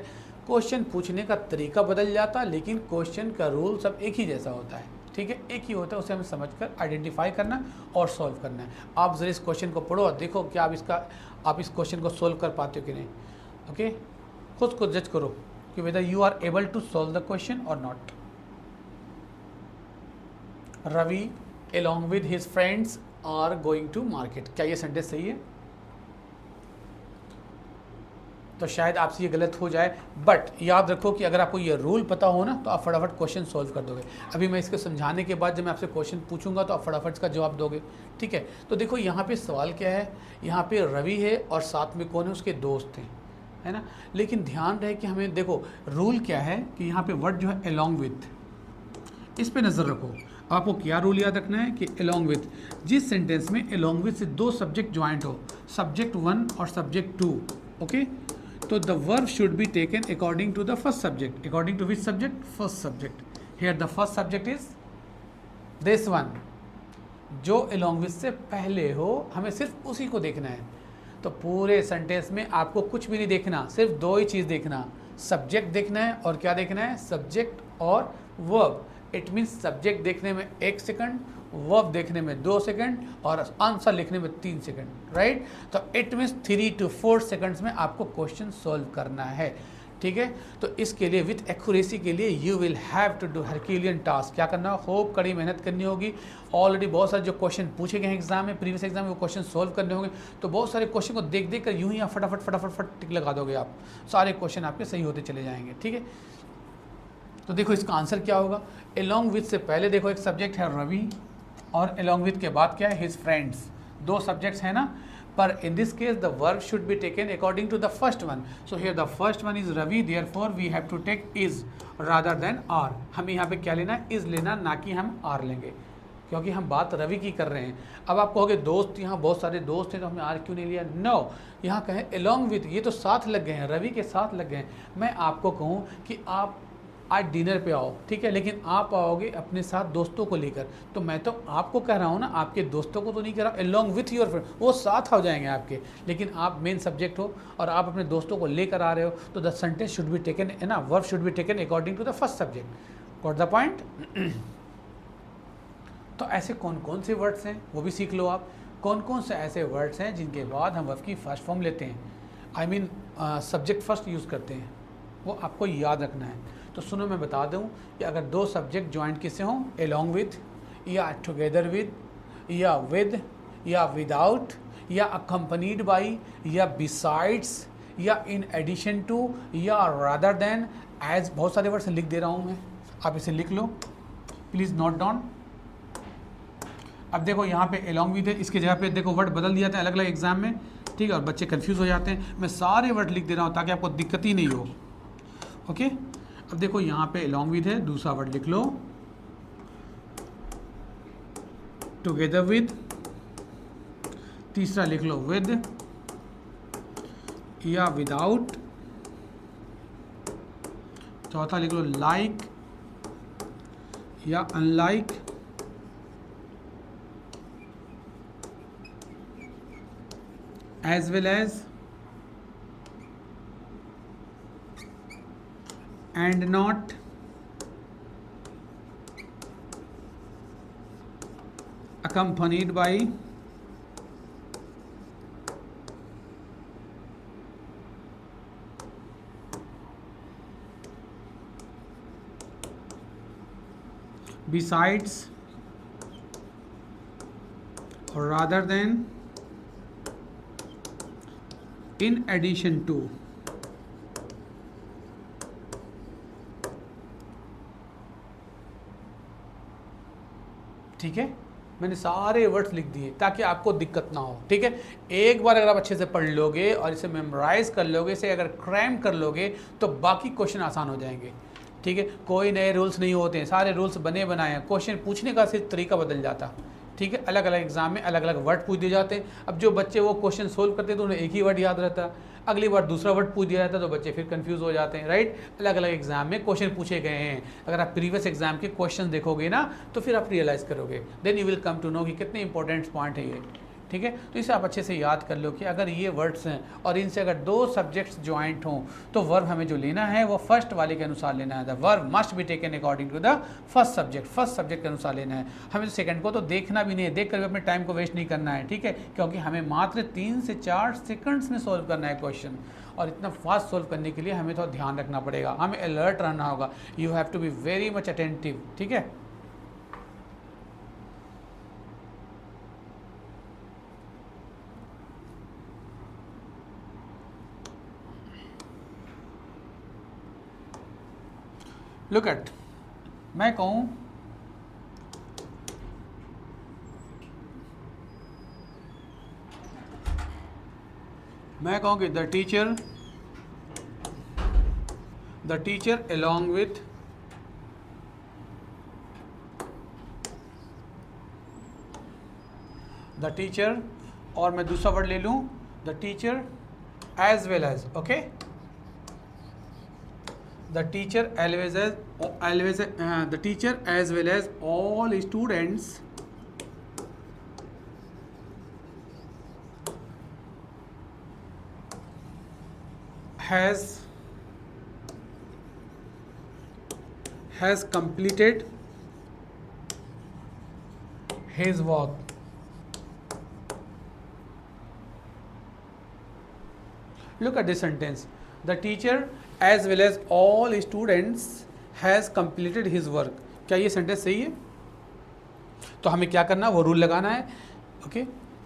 क्वेश्चन पूछने का तरीका बदल जाता है, लेकिन क्वेश्चन का रूल सब एक ही जैसा होता है, ठीक है, एक ही होता है, उसे हमें समझकर आइडेंटिफाई करना और सॉल्व करना है। आप ज़रा इस क्वेश्चन को पढ़ो और देखो कि आप इस क्वेश्चन को सॉल्व कर पाते हो कि नहीं। ओके, खुद को जज करो कि whether you are able to solve the question और नॉट। Ravi along with his friends are going to market, क्या ये सेंटेंस सही है? तो शायद आपसे ये गलत हो जाए, बट याद रखो कि अगर आपको ये रूल पता हो ना तो आप फटाफट क्वेश्चन सॉल्व कर दोगे। अभी मैं इसको समझाने के बाद जब मैं आपसे क्वेश्चन पूछूंगा तो आप फटाफट इसका जवाब दोगे, ठीक है। तो देखो यहाँ पे सवाल क्या है, यहाँ पे रवि है और साथ में कौन है, उसके दोस्त हैं, है ना। लेकिन ध्यान रहे कि हमें देखो रूल क्या है कि यहाँ पे वर्ड जो है along with, इस पे नज़र रखो। आपको क्या रूल याद रखना है कि along with, जिस सेंटेंस में along with से 2 सब्जेक्ट ज्वाइंट हो, सब्जेक्ट 1 और सब्जेक्ट 2, ओके, तो the verb should be taken according to the first subject. According to which subject? First subject. Here the first subject is this one, जो along with से पहले हो, हमें सिर्फ उसी को देखना है। तो पूरे सेंटेंस में आपको कुछ भी नहीं देखना, सिर्फ 2 ही चीज़ देखना, सब्जेक्ट देखना है और क्या देखना है, सब्जेक्ट और वर्ब। इट मीन्स सब्जेक्ट देखने में 1 सेकंड, वर्ब देखने में 2 सेकंड और आंसर लिखने में 3 सेकंड, राइट। तो इट मीन्स 3 to 4 सेकंड्स में आपको क्वेश्चन सॉल्व करना है, ठीक है। तो इसके लिए विथ एक्यूरेसी के लिए you will have to do herculean task. क्या करना, खूब कड़ी मेहनत करनी होगी। ऑलरेडी बहुत सारे जो क्वेश्चन पूछे गए हैं एग्जाम में, प्रीवियस एग्जाम में, वो क्वेश्चन सॉल्व करने होंगे। तो बहुत सारे क्वेश्चन को देख देख कर यूं ही फटाफट फटाफट फट टिक लगा दोगे आप, सारे क्वेश्चन आपके सही होते चले जाएंगे, ठीक है। तो देखो इसका आंसर क्या होगा। एलोंग विथ से पहले देखो एक सब्जेक्ट है रवि, और एलोंग विथ के बाद क्या है, हिज फ्रेंड्स। 2 सब्जेक्ट्स है ना, पर in this case the verb should be taken according to the first one. So here the first one is Ravi, therefore we have to take is rather than are. हमें यहाँ पे क्या लेना है, is लेना, ना कि हम are लेंगे, क्योंकि हम बात रवि की कर रहे हैं। अब आप कहोगे दोस्त, यहाँ बहुत सारे दोस्त हैं तो हमने आर क्यों नहीं लिया। नो, यहाँ कहें along with, ये तो साथ लग गए हैं, रवि के साथ लग गए हैं। मैं आपको कहूँ कि आप आज डिनर पे आओ, ठीक है, लेकिन आप आओगे अपने साथ दोस्तों को लेकर, तो मैं तो आपको कह रहा हूँ ना, आपके दोस्तों को तो नहीं कह रहा। अलोंग विथ योर फ्रेंड, वो साथ हो जाएंगे आपके, लेकिन आप मेन सब्जेक्ट हो और आप अपने दोस्तों को लेकर आ रहे हो, तो the sentence should be taken, है ना, verb should be taken according to the first subject. Got the point. तो ऐसे कौन कौन से वर्ड्स हैं वो भी सीख लो आप। कौन कौन से ऐसे वर्ड्स हैं जिनके बाद हम वर्ब की फर्स्ट फॉर्म लेते हैं, I mean subject first use करते हैं, वो आपको याद रखना है। तो सुनो, मैं बता दूं कि अगर 2 सब्जेक्ट ज्वाइंट किससे हों, एलोंग विथ या टुगेदर विद या विद या विदाउट या अकम्पनीड बाई या बिसाइड्स या इन एडिशन टू या रादर देन, एज, बहुत सारे वर्ड्स लिख दे रहा हूं मैं, आप इसे लिख लो प्लीज़, नोट डाउन। अब देखो यहाँ पे एलोंग विथ है, इसके जगह पे देखो वर्ड बदल दिया था अलग अलग एग्जाम में, ठीक है, और बच्चे कंफ्यूज हो जाते हैं। मैं सारे वर्ड लिख दे रहा हूँ ताकि आपको दिक्कत ही नहीं हो, ओके। अब देखो यहाँ पे along with है, दूसरा वर्ड लिख लो together with, तीसरा लिख लो with या without, चौथा लिख लो like या unlike, as well as and not, accompanied by, besides or rather than, in addition to। ठीक है, मैंने सारे वर्ड्स लिख दिए ताकि आपको दिक्कत ना हो, ठीक है। एक बार अगर आप अच्छे से पढ़ लोगे और इसे मेमोराइज कर लोगे, इसे अगर क्रैम कर लोगे, तो बाकी क्वेश्चन आसान हो जाएंगे, ठीक है। कोई नए रूल्स नहीं होते हैं, सारे रूल्स बने बनाए हैं, क्वेश्चन पूछने का सिर्फ तरीका बदल जाता, ठीक है। अलग अलग एग्जाम में अलग अलग वर्ड पूछ दिए जाते हैं। अब जो बच्चे वो क्वेश्चन सोल्व करते हैं तो उन्हें एक ही वर्ड याद रहता है, अगली बार दूसरा वर्ड पूछ दिया जाता है तो बच्चे फिर कंफ्यूज हो जाते हैं, राइट। अलग अलग एग्जाम में क्वेश्चन पूछे गए हैं, अगर आप प्रीवियस एग्जाम के क्वेश्चन देखोगे ना तो फिर आप रियलाइज़ करोगे, then you will come to know कि कितने इंपॉर्टेंट पॉइंट है ये, ठीक है। तो इसे आप अच्छे से याद कर लो कि अगर ये वर्ड्स हैं और इनसे अगर 2 सब्जेक्ट्स ज्वाइंट हों तो वर्ब हमें जो लेना है वो फर्स्ट वाले के अनुसार लेना है। The verb must be taken according to the first subject के अनुसार लेना है। हमें तो सेकंड को तो देखना भी नहीं है, देख कर भी अपने टाइम को वेस्ट नहीं करना है, ठीक है, क्योंकि हमें मात्र 3 से 4 सेकंड्स में सॉल्व करना है क्वेश्चन, और इतना फास्ट सॉल्व करने के लिए हमें थोड़ा ध्यान रखना पड़ेगा, हमें अलर्ट रहना होगा। You have to be very much attentive, ठीक है। लुक एट, मैं कहूँ कि the teacher along with the teacher, और मैं दूसरा वर्ड ले लूँ the teacher as well as, okay, the teacher the teacher as well as all students has completed his work. Look at this sentence. The teacher as well as all students has completed his work. क्या ये sentence सही है? तो हमें क्या करना है, वो रूल लगाना है. ओके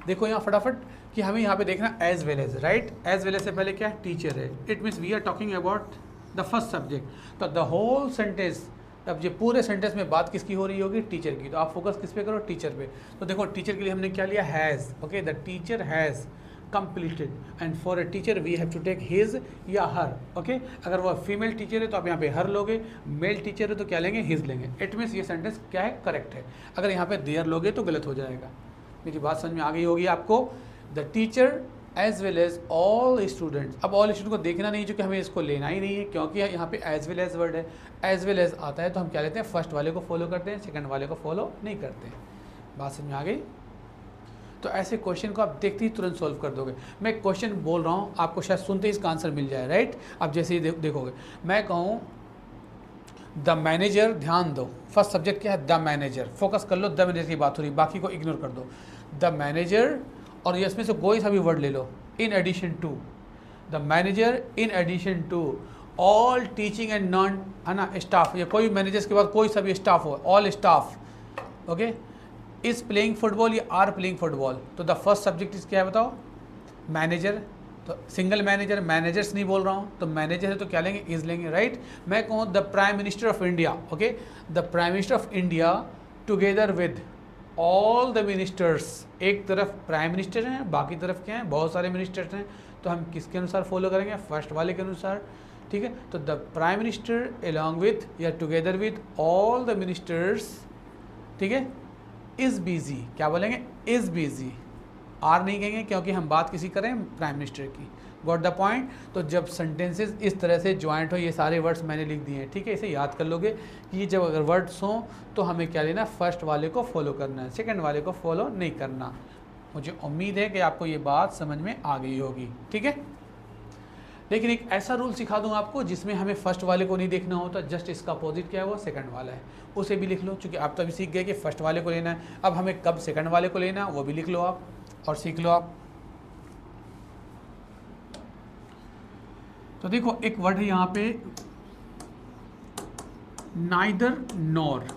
देखो यहाँ फटाफट कि हमें यहाँ पे देखना as well as, right. As well as से पहले क्या है, टीचर है. It means we are talking about the first subject. तो द होल सेंटेंस, अब ये पूरे सेंटेंस में बात किसकी हो रही होगी, टीचर की. तो आप फोकस किस पे करो, टीचर पे. तो देखो टीचर के लिए हमने क्या लिया, has. Okay the teacher has completed and for a teacher we have to take his या her. ओके अगर वो फीमेल टीचर है तो आप यहाँ पे हर लोगे, मेल टीचर है तो क्या लेंगे, हिज लेंगे. इट मीन्स ये सेंटेंस क्या है, करेक्ट है. अगर यहाँ पे देयर लोगे तो गलत हो जाएगा. मेरी बात समझ में आ गई होगी आपको. The teacher as well as all students. अब ऑल स्टूडेंट को देखना नहीं, क्योंकि हमें इसको लेना ही नहीं है, क्योंकि यहाँ पे एज वेल एज वर्ड है. एज वेल एज आता है तो हम क्या लेते हैं, फर्स्ट वाले को फॉलो करते हैं, सेकंड वाले को फॉलो नहीं करते. बात समझ में आ गई. तो ऐसे क्वेश्चन को आप देखते ही तुरंत सॉल्व कर दोगे. मैं एक क्वेश्चन बोल रहा हूँ, आपको शायद सुनते ही इसका आंसर मिल जाए, राइट. आप जैसे ही देखोगे, मैं कहूँ द मैनेजर, ध्यान दो, फर्स्ट सब्जेक्ट क्या है, द मैनेजर. फोकस कर लो, द मैनेजर की बात हो रही, बाकी को इग्नोर कर दो. द मैनेजर, और इसमें से कोई सा भी वर्ड ले लो, in addition to. The manager in addition to all teaching and non, है ना, स्टाफ, या कोई मैनेजर्स के बाद कोई सा भी स्टाफ हो, all staff. Okay is playing football या आर प्लेइंग फुटबॉल. तो द फर्स्ट सब्जेक्ट इज क्या है बताओ, मैनेजर. तो सिंगल मैनेजर, मैनेजर्स नहीं बोल रहा हूँ, तो मैनेजर है तो क्या लेंगे, इज लेंगे, राइट. मैं कहूँ the prime minister of India. Okay the prime minister of India together with all the ministers. एक तरफ प्राइम मिनिस्टर हैं, बाकी तरफ क्या हैं, बहुत सारे मिनिस्टर्स हैं. तो हम किसके अनुसार फॉलो करेंगे, फर्स्ट वाले के अनुसार. ठीक है, तो the prime minister along with या together with all the ministers, ठीक है, इज़ बिजी. क्या बोलेंगे, इज़ बिजी. आर नहीं कहेंगे क्योंकि हम बात किसी करें, प्राइम मिनिस्टर की. Got the point. तो जब सेंटेंसेस इस तरह से ज्वाइंट हो, ये सारे वर्ड्स मैंने लिख दिए हैं, ठीक है. इसे याद कर लोगे कि जब अगर वर्ड्स हों तो हमें क्या लेना, फर्स्ट वाले को फॉलो करना है, सेकंड वाले को फॉलो नहीं करना. मुझे उम्मीद है कि आपको ये बात समझ में आ गई होगी, ठीक है. लेकिन एक ऐसा रूल सिखा दूँ आपको जिसमें हमें फर्स्ट वाले को नहीं देखना होता, जस्ट इसका अपोजिट क्या है, वो सेकंड वाला है, उसे भी लिख लो. क्योंकि आप तो अभी सीख गए कि फर्स्ट वाले को लेना है, अब हमें कब सेकंड वाले को लेना है वो भी लिख लो आप और सीख लो आप. तो देखो एक वर्ड है यहाँ पे, नाइदर नॉर.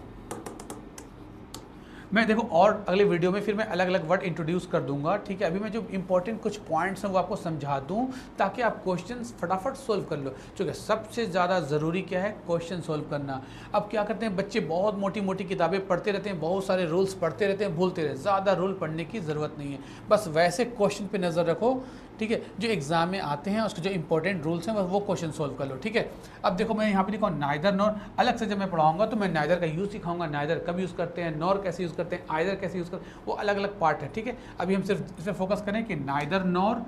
मैं देखो और अगले वीडियो में फिर मैं अलग अलग वर्ड इंट्रोड्यूस कर दूंगा, ठीक है. अभी मैं जो इंपॉर्टेंट कुछ पॉइंट्स हैं वो आपको समझा दूं ताकि आप क्वेश्चंस फटाफट सोल्व कर लो. क्योंकि सबसे ज़्यादा ज़रूरी क्या है, क्वेश्चन सोल्व करना. अब क्या करते हैं बच्चे, बहुत मोटी मोटी किताबें पढ़ते रहते हैं, बहुत सारे रूल्स पढ़ते रहते हैं, भूलते रहते हैं. ज़्यादा रूल पढ़ने की ज़रूरत नहीं है, बस वैसे क्वेश्चन पर नज़र रखो, ठीक है, जो एग्जाम में आते हैं, उसके जो इंपॉर्टेंट रूल्स हैं वो क्वेश्चन सोल्व कर लो, ठीक है. अब देखो मैं यहाँ पे लिखा नाइदर नॉर. अलग से जब मैं पढ़ाऊंगा तो मैं नाइदर का यूज़ सिखाऊंगा, नाइदर कब यूज़ करते हैं, नॉर कैसे यूज़ करते हैं, आइदर कैसे यूज़ करते हैं, वो अलग अलग पार्ट है, ठीक है. अभी हम सिर्फ इस पर फोकस करें कि नाइदर नॉर,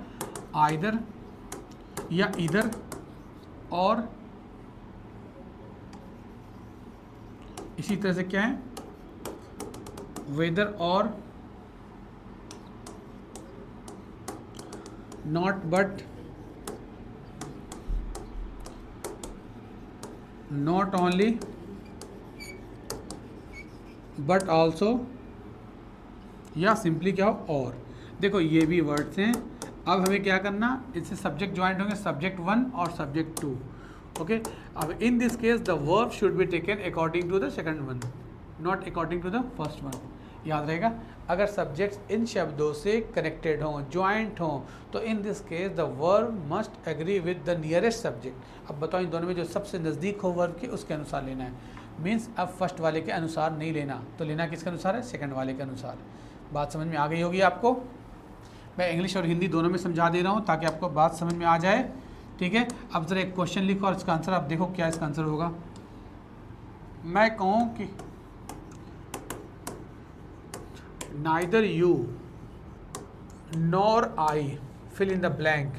आइदर या इधर, और इसी तरह से क्या है, वेदर और not but, not only but also, या सिंपली क्या हो, और. देखो ये भी वर्ड्स हैं. अब हमें क्या करना, इससे सब्जेक्ट ज्वाइंट होंगे, सब्जेक्ट 1 और सब्जेक्ट 2. ओके अब in this case the verb should be taken according to the second one, not according to the first one. याद रहेगा, अगर सब्जेक्ट्स इन शब्दों से कनेक्टेड हों, ज्वाइंट हों, तो in this case the verb must agree with the nearest subject. अब बताओ इन दोनों में जो सबसे नज़दीक हो वर्ब के, उसके अनुसार लेना है. मीन्स अब फर्स्ट वाले के अनुसार नहीं लेना, तो लेना किसके अनुसार है, सेकंड वाले के अनुसार. बात समझ में आ गई होगी आपको. मैं इंग्लिश और हिंदी दोनों में समझा दे रहा हूँ ताकि आपको बात समझ में आ जाए, ठीक है. अब ज़रा एक क्वेश्चन लिखो और इसका आंसर आप देखो क्या इसका आंसर होगा. मैं कहूँ कि neither you nor I fill in the blank.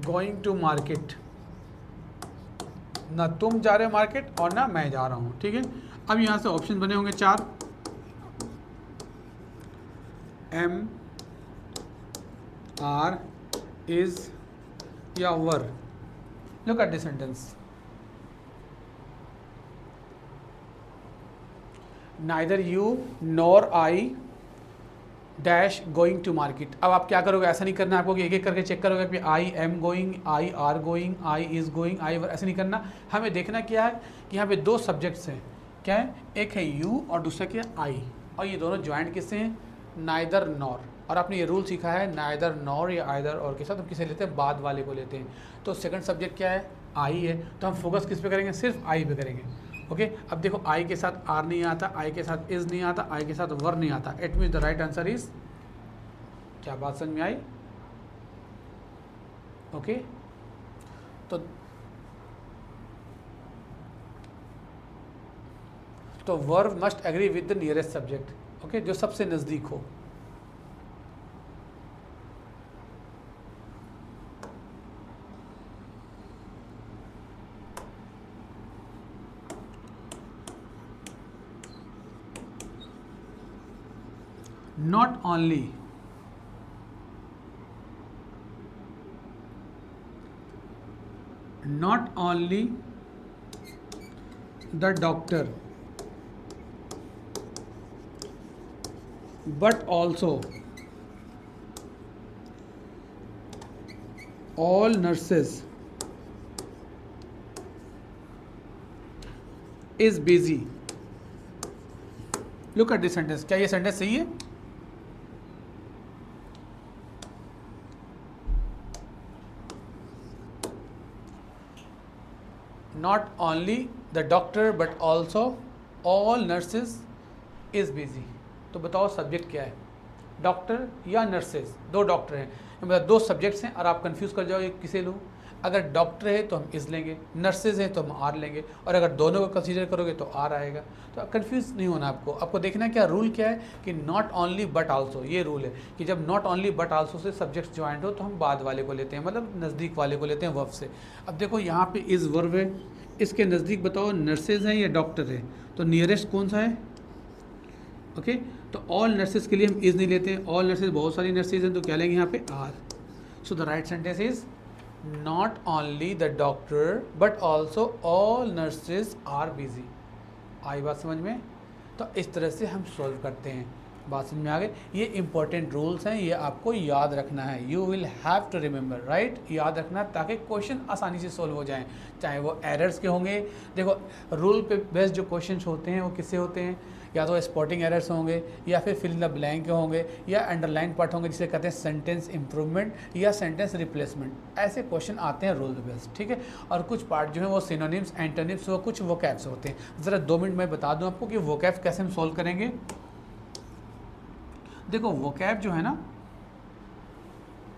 Going to market. ना तुम जा रहे हो मार्केट और ना मैं जा रहा हूँ, ठीक है. अब यहाँ से ऑप्शन बने होंगे 4, M आर इज या were. Look at this sentence. Neither you nor I dash going to market. अब आप क्या करोगे, ऐसा नहीं करना आपको कि एक एक करके चेक करोगे कि I am going, I are going, I is going, I were, ऐसा नहीं करना. हमें देखना क्या है कि यहाँ पे दो सब्जेक्ट्स हैं. क्या है, एक है यू और दूसरा क्या है आई, और ये दोनों ज्वाइंट किससे हैं, नाइदर नॉर. और आपने ये रूल सीखा है नाइदर नॉर या आइदर और के साथ हम किसे लेते हैं, बाद वाले को लेते हैं. तो सेकंड सब्जेक्ट क्या है, आई है, तो हम फोकस किस पे करेंगे, सिर्फ आई पे करेंगे. ओके अब देखो आई के साथ आर नहीं आता, आई के साथ इज नहीं आता, आई के साथ वर नहीं आता. It means the right answer is, क्या बात समझ में आई. ओके तो verb must agree with the nearest subject. Okay जो सबसे नज़दीक हो. Not only the doctor but also all nurses is busy. Look at this sentence. क्या ये सेंटेंस सही है. Not only the doctor but also all nurses is busy. तो बताओ सब्जेक्ट क्या है, डॉक्टर या नर्सेज. दो डॉक्टर हैं, मतलब दो सब्जेक्ट्स हैं और आप कंफ्यूज कर जाओ किसे लूँ. अगर डॉक्टर है तो हम इज लेंगे, नर्सेज हैं तो हम आर लेंगे, और अगर दोनों को कंसीडर करोगे तो आर आएगा. तो कंफ्यूज नहीं होना आपको देखना क्या रूल क्या है कि नॉट ओनली बट आल्सो. ये रूल है कि जब not only but also say subject joint हो तो हम बाद वाले को लेते हैं, मतलब नज़दीक वाले को लेते हैं वर्ब से. अब देखो यहाँ पे इज़ वर्ब है, इसके नज़दीक बताओ नर्सेज हैं या डॉक्टर है, तो नियरेस्ट कौन सा है. ओके तो ऑल नर्सेज के लिए हम इज़ नहीं लेते, ऑल नर्सेज बहुत सारी नर्सेज हैं तो क्या लेंगे यहाँ पे are. So the right sentence is not only the doctor but also all nurses are busy. आई बात समझ में. तो इस तरह से हम सॉल्व करते हैं. बात समझ में आ गई. ये इंपॉर्टेंट रूल्स हैं, ये आपको याद रखना है. You will have to remember, right. याद रखना ताकि क्वेश्चन आसानी से सॉल्व हो जाएं, चाहे वो एरर्स के होंगे. देखो रूल पे बेस्ड जो क्वेश्चन होते हैं वो किससे होते हैं, या तो स्पॉटिंग एरर्स होंगे, या फिर फिल इन द ब्लैंक के होंगे, या अंडरलाइन पार्ट होंगे जिसे कहते हैं सेंटेंस इंप्रूवमेंट या सेंटेंस रिप्लेसमेंट. ऐसे क्वेश्चन आते हैं रूल बेस्ड, ठीक है. और कुछ पार्ट जो है वो सिनोनिम्स, एंटोनिम्स, वो कुछ वोकैब्स होते हैं. ज़रा 2 मिनट में बता दूं आपको कि वोकैब्स कैसे हम सॉल्व करेंगे. देखो वोकैब जो है ना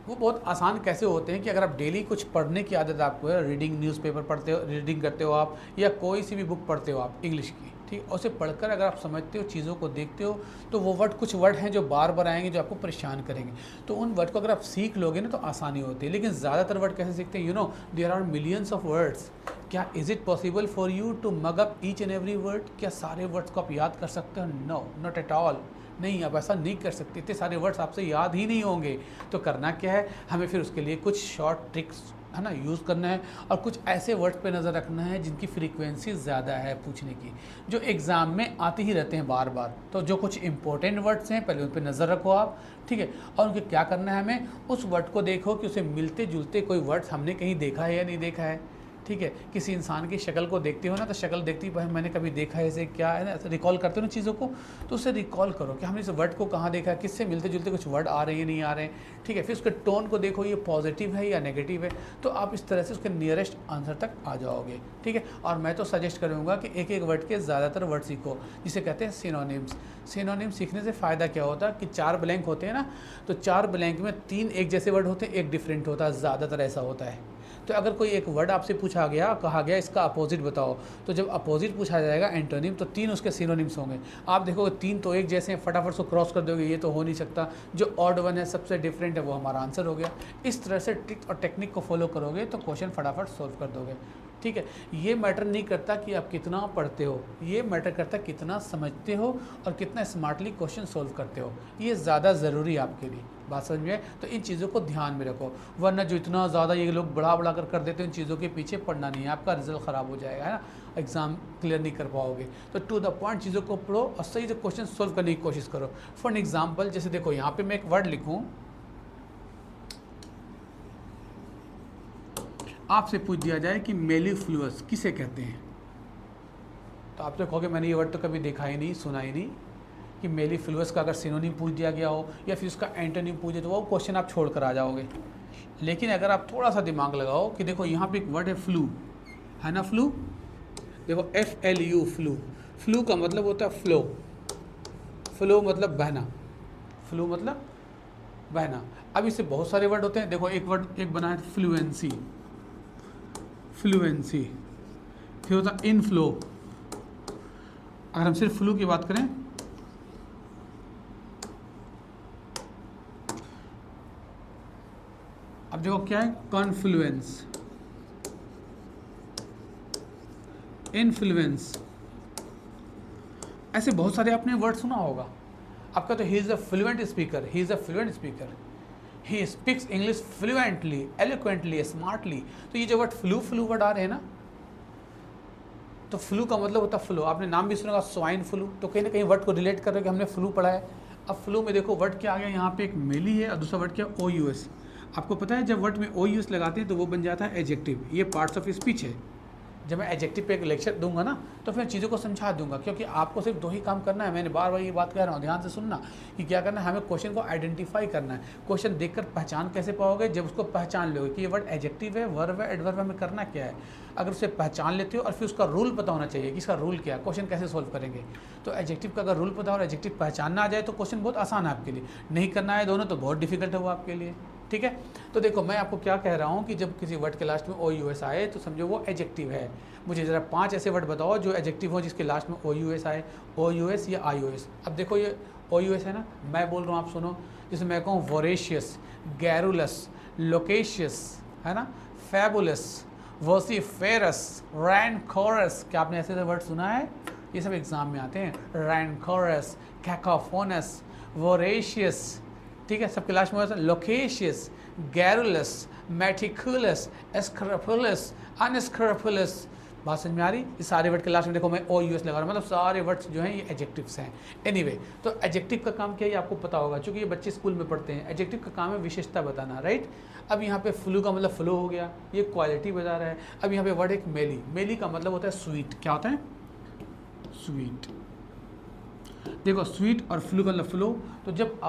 वो बहुत आसान कैसे होते हैं कि अगर आप डेली कुछ पढ़ने की आदत आपको है, रीडिंग, न्यूज़पेपर पढ़ते हो, रीडिंग करते हो आप, या कोई सी भी बुक पढ़ते हो आप इंग्लिश की, ठीक, और उसे पढ़कर अगर आप समझते हो, चीज़ों को देखते हो, तो वो वर्ड, कुछ वर्ड हैं जो बार बार आएंगे जो आपको परेशान करेंगे. तो उन वर्ड को अगर आप सीख लोगे ना तो आसानी होती है. लेकिन ज़्यादातर वर्ड कैसे सीखते हैं, there are millions of words. क्या is it possible for you to mug up each and every word. क्या सारे वर्ड्स को आप याद कर सकते हो. No, not at all. नहीं, आप ऐसा नहीं कर सकते. इतने सारे वर्ड्स आपसे याद ही नहीं होंगे. तो करना क्या है, हमें फिर उसके लिए कुछ शॉर्ट ट्रिक्स है ना यूज़ करना है, और कुछ ऐसे वर्ड्स पे नज़र रखना है जिनकी फ्रीक्वेंसी ज़्यादा है पूछने की, जो एग्ज़ाम में आते ही रहते हैं बार बार. तो जो कुछ इंपॉर्टेंट वर्ड्स हैं पहले उन पर नज़र रखो आप, ठीक है. और उनके क्या करना है, हमें उस वर्ड को देखो कि उसे मिलते जुलते कोई वर्ड्स हमने कहीं देखा है या नहीं देखा है, ठीक है. किसी इंसान की शक्ल को देखते हो ना तो शक्ल देखती भाई मैंने कभी देखा है इसे, क्या है ना, ऐसे रिकॉल करते हो ना चीज़ों को, तो उसे रिकॉल करो कि हमने इस वर्ड को कहाँ देखा है, किससे मिलते जुलते कुछ वर्ड आ रहे हैं नहीं आ रहे हैं, ठीक है. फिर उसके टोन को देखो, ये पॉजिटिव है या नेगेटिव है. तो आप इस तरह से उसके नियरेस्ट आंसर तक आ जाओगे, ठीक है. और मैं तो सजेस्ट करूँगा कि एक एक वर्ड के ज़्यादातर वर्ड सीखो, जिसे कहते हैं सिनोनिम्स. सिनोनिम्स सीखने से फ़ायदा क्या होता है कि 4 ब्लैंक होते हैं ना, तो 4 ब्लैंक में 3 एक जैसे वर्ड होते हैं, एक डिफरेंट होता है, ज़्यादातर ऐसा होता है. तो अगर कोई एक वर्ड आपसे पूछा गया, कहा गया इसका अपोजिट बताओ, तो जब अपोजिट पूछा जाएगा एंटोनिम, तो 3 उसके सिनोनिम्स होंगे. आप देखोगे 3 तो एक जैसे हैं, फटाफट से क्रॉस कर दोगे, ये तो हो नहीं सकता. जो ऑड वन है, सबसे डिफरेंट है, वो हमारा आंसर हो गया. इस तरह से ट्रिक और टेक्निक को फॉलो करोगे तो क्वेश्चन फटाफट सॉल्व कर दोगे, ठीक है. ये मैटर नहीं करता कि आप कितना पढ़ते हो, ये मैटर करता है कितना समझते हो और कितना स्मार्टली क्वेश्चन सॉल्व करते हो. ये ज़्यादा ज़रूरी है आपके लिए. बात समझ में? तो इन चीज़ों को ध्यान में रखो, वरना जो इतना ज़्यादा ये लोग बढ़ा कर देते हैं, इन चीज़ों के पीछे पढ़ना नहीं है, आपका रिजल्ट ख़राब हो जाएगा, है ना, एग्ज़ाम क्लियर नहीं कर पाओगे। तो टू द पॉइंट चीज़ों को पढ़ो और सही से क्वेश्चन सोल्व करने की कोशिश करो। फॉर एन एग्जाम्पल, जैसे देखो यहाँ पे मैं एक वर्ड लिखूँ, आपसे पूछ दिया जाए कि मेलिफ्लुअस किसे कहते हैं, तो आप तो कहोगे मैंने ये वर्ड तो कभी देखा ही नहीं, सुना ही नहीं कि मेलिफ्लुअस का अगर सिनोनिम पूछ दिया गया हो या फिर उसका एंटोनिम पूछ दिया तो वो क्वेश्चन आप छोड़ कर आ जाओगे। लेकिन अगर आप थोड़ा सा दिमाग लगाओ कि देखो यहाँ पे एक वर्ड है फ्लू, है ना, फ्लू, देखो FLU, फ्लू। फ्लू का मतलब होता है फ्लो, फ्लो मतलब बहना, फ्लू मतलब बहना। अब इससे बहुत सारे वर्ड होते हैं, देखो एक वर्ड एक बना है फ्लुएंसी, फ्लुएंसी, फिर होता है इनफ्लो। अगर हम सिर्फ फ्लू की बात करें, अब देखो क्या है, कॉन्फ्लुएंस, इन्फ्लुएंस, ऐसे बहुत सारे आपने वर्ड सुना होगा। आपका तो he is a fluent speaker, he is a fluent speaker, he speaks English fluently, eloquently, smartly. तो ये जो वर्ड फ्लू वर्ड आ रहे हैं ना, तो फ्लू का मतलब होता है फ्लो। आपने नाम भी सुना होगा स्वाइन फ्लू, तो कहीं ना कहीं वर्ड को रिलेट कर रहे हो कि हमने फ्लू पढ़ा है। अब फ्लू में देखो वर्ड क्या आ गया, यहाँ पे एक मेली है और दूसरा वर्ड क्या, OUS। आपको पता है जब वर्ड में OUS लगाते हैं तो वो बन जाता है एडजेक्टिव। ये पार्ट्स ऑफ स्पीच है। जब मैं एडजेक्टिव पे एक लेक्चर दूंगा ना तो फिर चीज़ों को समझा दूंगा, क्योंकि आपको सिर्फ 2 ही काम करना है। मैंने बार बार ये बात कह रहा हूँ, ध्यान से सुनना कि क्या करना है, हमें क्वेश्चन को आइडेंटिफाई करना है। क्वेश्चन देखकर पहचान कैसे पाओगे, जब उसको पहचान लोगे कि ये वर्ड एडजेक्टिव है, वर्ब है, एडवर्ब है, हमें करना क्या है। अगर उसे पहचान लेते हो और फिर उसका रूल पता होना चाहिए कि इसका रूल क्या है, क्वेश्चन कैसे सोल्व करेंगे। तो एडजेक्टिव का अगर रूल पता और एडजेक्टिव पहचानना आ जाए तो क्वेश्चन बहुत आसान है आपके लिए। नहीं करना है दोनों तो बहुत डिफिकल्ट होगा आपके लिए, ठीक है। तो देखो मैं आपको क्या कह रहा हूँ कि जब किसी वर्ड के लास्ट में OUS आए तो समझो वो एडजेक्टिव है। मुझे ज़रा 5 ऐसे वर्ड बताओ जो एडजेक्टिव हो जिसके लास्ट में OUS आए, OUS या IOS। अब देखो ये OUS है ना, मैं बोल रहा हूँ आप सुनो। जैसे मैं कहूँ वोरेशियस, गैरुलस, लोकेशियस, है ना, फैबुलस, वोसिफेरस, रैनकोरस। क्या आपने ऐसे वर्ड सुना है? ये सब एग्जाम में आते हैं। रैनकोरस, कैकोफोनस, वोरेशियस, ठीक है, सबके लास्ट में होता है लोकेशियस, गैरुलस, मेटिकुलस, स्क्रपुलस, अनस्क्रपुलस। बात समझ में आ रही? इस सारे वर्ड के लास्ट में देखो मैं OUS लगा रहा हूँ, मतलब सारे वर्ड्स जो हैं ये एडजेक्टिव्स हैं। एनीवे, तो एडजेक्टिव का काम क्या है ये आपको पता होगा, क्योंकि ये बच्चे स्कूल में पढ़ते हैं। एडजेक्टिव का काम है विशेषता बताना, राइट। अब यहाँ पे फ्लू का मतलब फ्लो हो गया, ये क्वालिटी बता रहा है। अब यहाँ पे वर्ड एक मेली, मेली का मतलब होता है स्वीट। क्या होता है? स्वीट। देखो स्वीट और फ्लू का मतलब फ्लो। तो जब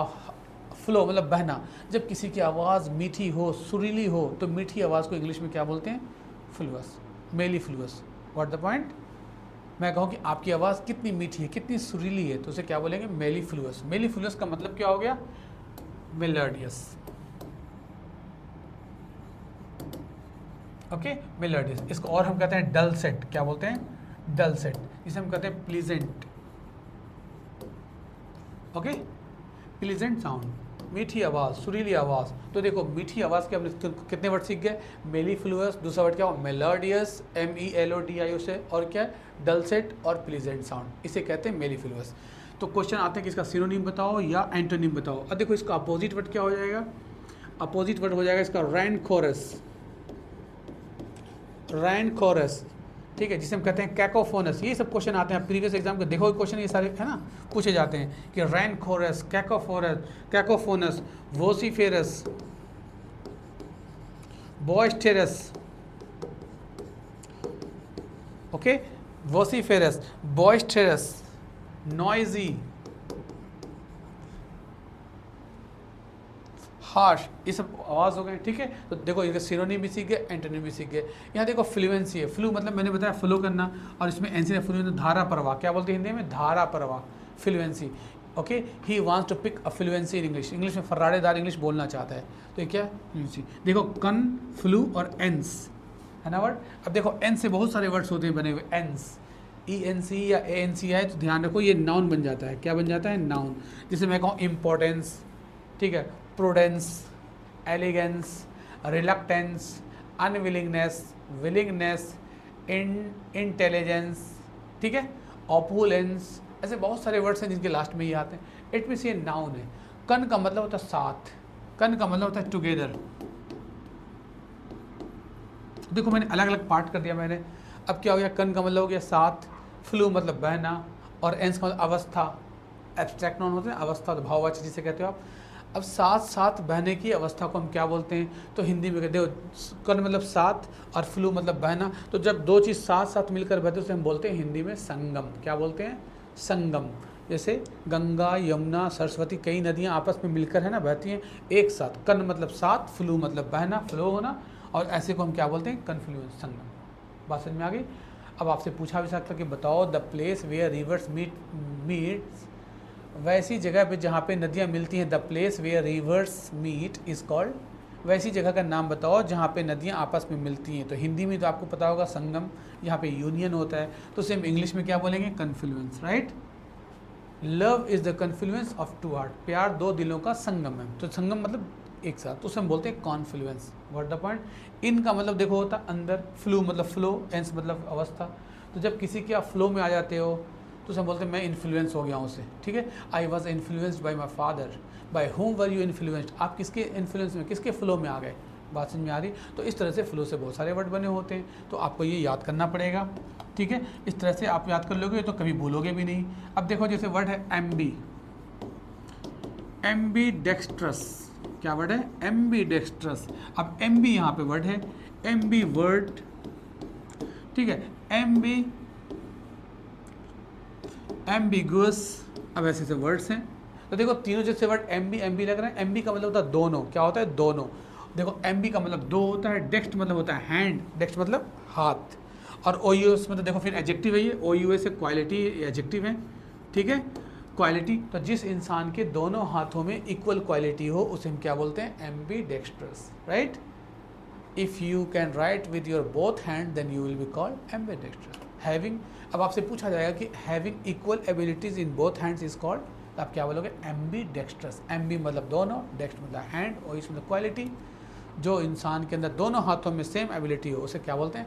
फ्लो मतलब बहना, जब किसी की आवाज़ मीठी हो, सुरीली हो, तो मीठी आवाज़ को इंग्लिश में क्या बोलते हैं? Fluous, mellifluous. What the point? मैं कहूँ कि आपकी आवाज़ कितनी मीठी है, कितनी सुरीली है, तो उसे क्या बोलेंगे? मेलीफ्लुअस। मेलीफ्लुअस का मतलब क्या हो गया? मेलोडियस। Okay, melodious. इसको और हम कहते हैं डलसेट। क्या बोलते हैं? डलसेट। इसे हम कहते हैं प्लीजेंट। ओके, प्लीजेंट साउंड, मीठी आवाज़, सुरीली आवाज़। तो देखो मीठी आवाज़ के हमने कितने वर्ड सीख गए? मेलीफ्लुअस, दूसरा वर्ड क्या हो? मेलोडियस, MELODIOS, और क्या है? डलसेट और प्लीजेंट साउंड, इसे कहते हैं मेलीफ्लुअस। तो क्वेश्चन आते हैं कि इसका सिनोनिम बताओ या एंटोनिम बताओ। अब देखो इसका अपोजिट वर्ड क्या हो जाएगा? अपोजिट वर्ड हो जाएगा इसका रैनकोरस, रैनकोरस, ठीक है, जिसे हम कहते हैं कैकोफोनस। ये सब क्वेश्चन आते हैं प्रीवियस एग्जाम के, देखो क्वेश्चन ये सारे है ना, पूछे जाते हैं कि रैनकोरस, कैकोफोनस, वोसिफेरस, बॉयस्टेरस, ओके, वोसिफेरस, बॉयस्टेरस, नॉइजी, हार्श, ये सब आवाज़ हो गए, ठीक है। तो देखो इनका सिनोनिम भी सीख गए, एंटोनिम भी सीख गए। यहाँ देखो फ्लुएंसी है, फ्लू मतलब मैंने बताया फ्लो करना, और इसमें एंसी फ्लू धारा प्रवाह। क्या बोलते हैं हिंदी में? धारा प्रवाह, fluency. Okay, he wants to pick a fluency in English, English में फर्राटेदार इंग्लिश बोलना चाहता है, तो ये क्या है? फ्लुएंसी। देखो कन, फ्लू और एंस, है ना वर्ड। अब देखो एन से बहुत सारे वर्ड्स होते हैं बने हुए, एंस, ENC या ANC है तो ध्यान रखो ये नाउन बन जाता है। क्या बन जाता है? नाउन। जैसे मैं कहूँ इम्पोर्टेंस, ठीक है, prudence, elegance, reluctance, unwillingness, willingness, intelligence, ठीक है, ऑपुलेंस। ऐसे बहुत सारे वर्ड्स हैं जिनके लास्ट में ये आते हैं। इट मीन्स ये नाउन है। कन का मतलब होता है साथ, कन का मतलब होता है टुगेदर। देखो मैंने अलग अलग पार्ट कर दिया मैंने। अब क्या हो गया, कन का मतलब हो गया साथ, फ्लू मतलब बहना, और एंस का मतलब अवस्था। एब्स्ट्रैक्ट नाउन होते हैं, अवस्था तो भाववाचक जिसे कहते हो आप। अब साथ साथ बहने की अवस्था को हम क्या बोलते हैं, तो हिंदी में कहते हो कन मतलब साथ और फ्लू मतलब बहना। तो जब दो चीज़ साथ साथ मिलकर बहते हैं उसे हम बोलते हैं हिंदी में संगम। क्या बोलते हैं, संगम। जैसे गंगा, यमुना, सरस्वती, कई नदियाँ आपस में मिलकर है ना बहती हैं एक साथ। कन मतलब साथ, फ्लू मतलब बहना, फ्लो होना, और ऐसे को हम क्या बोलते हैं, कन्फ्लुएंस, संगम। बात समझ में आ गई। अब आपसे पूछा भी सकता कि बताओ the place where rivers meets, वैसी जगह पे जहाँ पे नदियाँ मिलती हैं, the place where rivers meet is called, वैसी जगह का नाम बताओ जहाँ पे नदियाँ आपस में मिलती हैं। तो हिंदी में तो आपको पता होगा संगम, यहाँ पे यूनियन होता है, तो सेम इंग्लिश में क्या बोलेंगे, confluence, right. Love is the confluence of two heart, प्यार दो दिलों का संगम है। तो संगम मतलब एक साथ, तो उसे हम बोलते हैं कॉन्फ्लुएंस। What the point. इन का मतलब देखो होता अंदर, फ्लू मतलब फ्लो, एंस मतलब अवस्था। तो जब किसी के आप फ्लो में आ जाते हो तो उसे हम बोलते हैं मैं इन्फ्लुएंस हो गया हूँ उससे, ठीक है। I was influenced by my father, by home were you influenced, आप किसके इन्फ्लुएंस में, किसके फ्लो में आ गए। बात समझ में आ रही। तो इस तरह से फ्लो से बहुत सारे वर्ड बने होते हैं, तो आपको ये याद करना पड़ेगा, ठीक है। इस तरह से आप याद कर लोगे तो कभी भूलोगे भी नहीं। अब देखो जैसे वर्ड है एम्बी, एम्बी डेक्स्ट्रस, क्या वर्ड है, एम्बी डेक्स्ट्रस। अब एम्बी यहाँ पे वर्ड है, एम्बी वर्ड, ठीक है, एम्बी, एम्बिगुअस। अब ऐसे ऐसे वर्ड्स हैं, तो देखो तीनों जैसे वर्ड एम्बी एम्बी लग रहे हैं। एम्बी का मतलब होता है दोनों, क्या होता है, दोनों। देखो एम्बी का मतलब दो होता है, डेक्स्ट मतलब होता है हैंड, डेक्स्ट मतलब हाथ, और ओ यू एस मतलब देखो फिर एडजेक्टिव है ये, ओ यू एस से क्वालिटी एडजेक्टिव है, ठीक है, क्वालिटी। तो जिस इंसान के दोनों हाथों में इक्वल क्वालिटी हो उसे हम क्या बोलते हैं, ambidextrous, right. If you can write with your both hand then you will be called ambidextrous. Having, अब आपसे पूछा जाएगा कि having equal abilities in both hands is called, तो आप क्या बोलोगे, एम्बीडेक्स्ट्रस। एम्बी मतलब दोनों, डेक्स्ट मतलब हैंड, और इसमें क्वालिटी। जो इंसान के अंदर दोनों हाथों में सेम एबिलिटी हो उसे क्या बोलते हैं,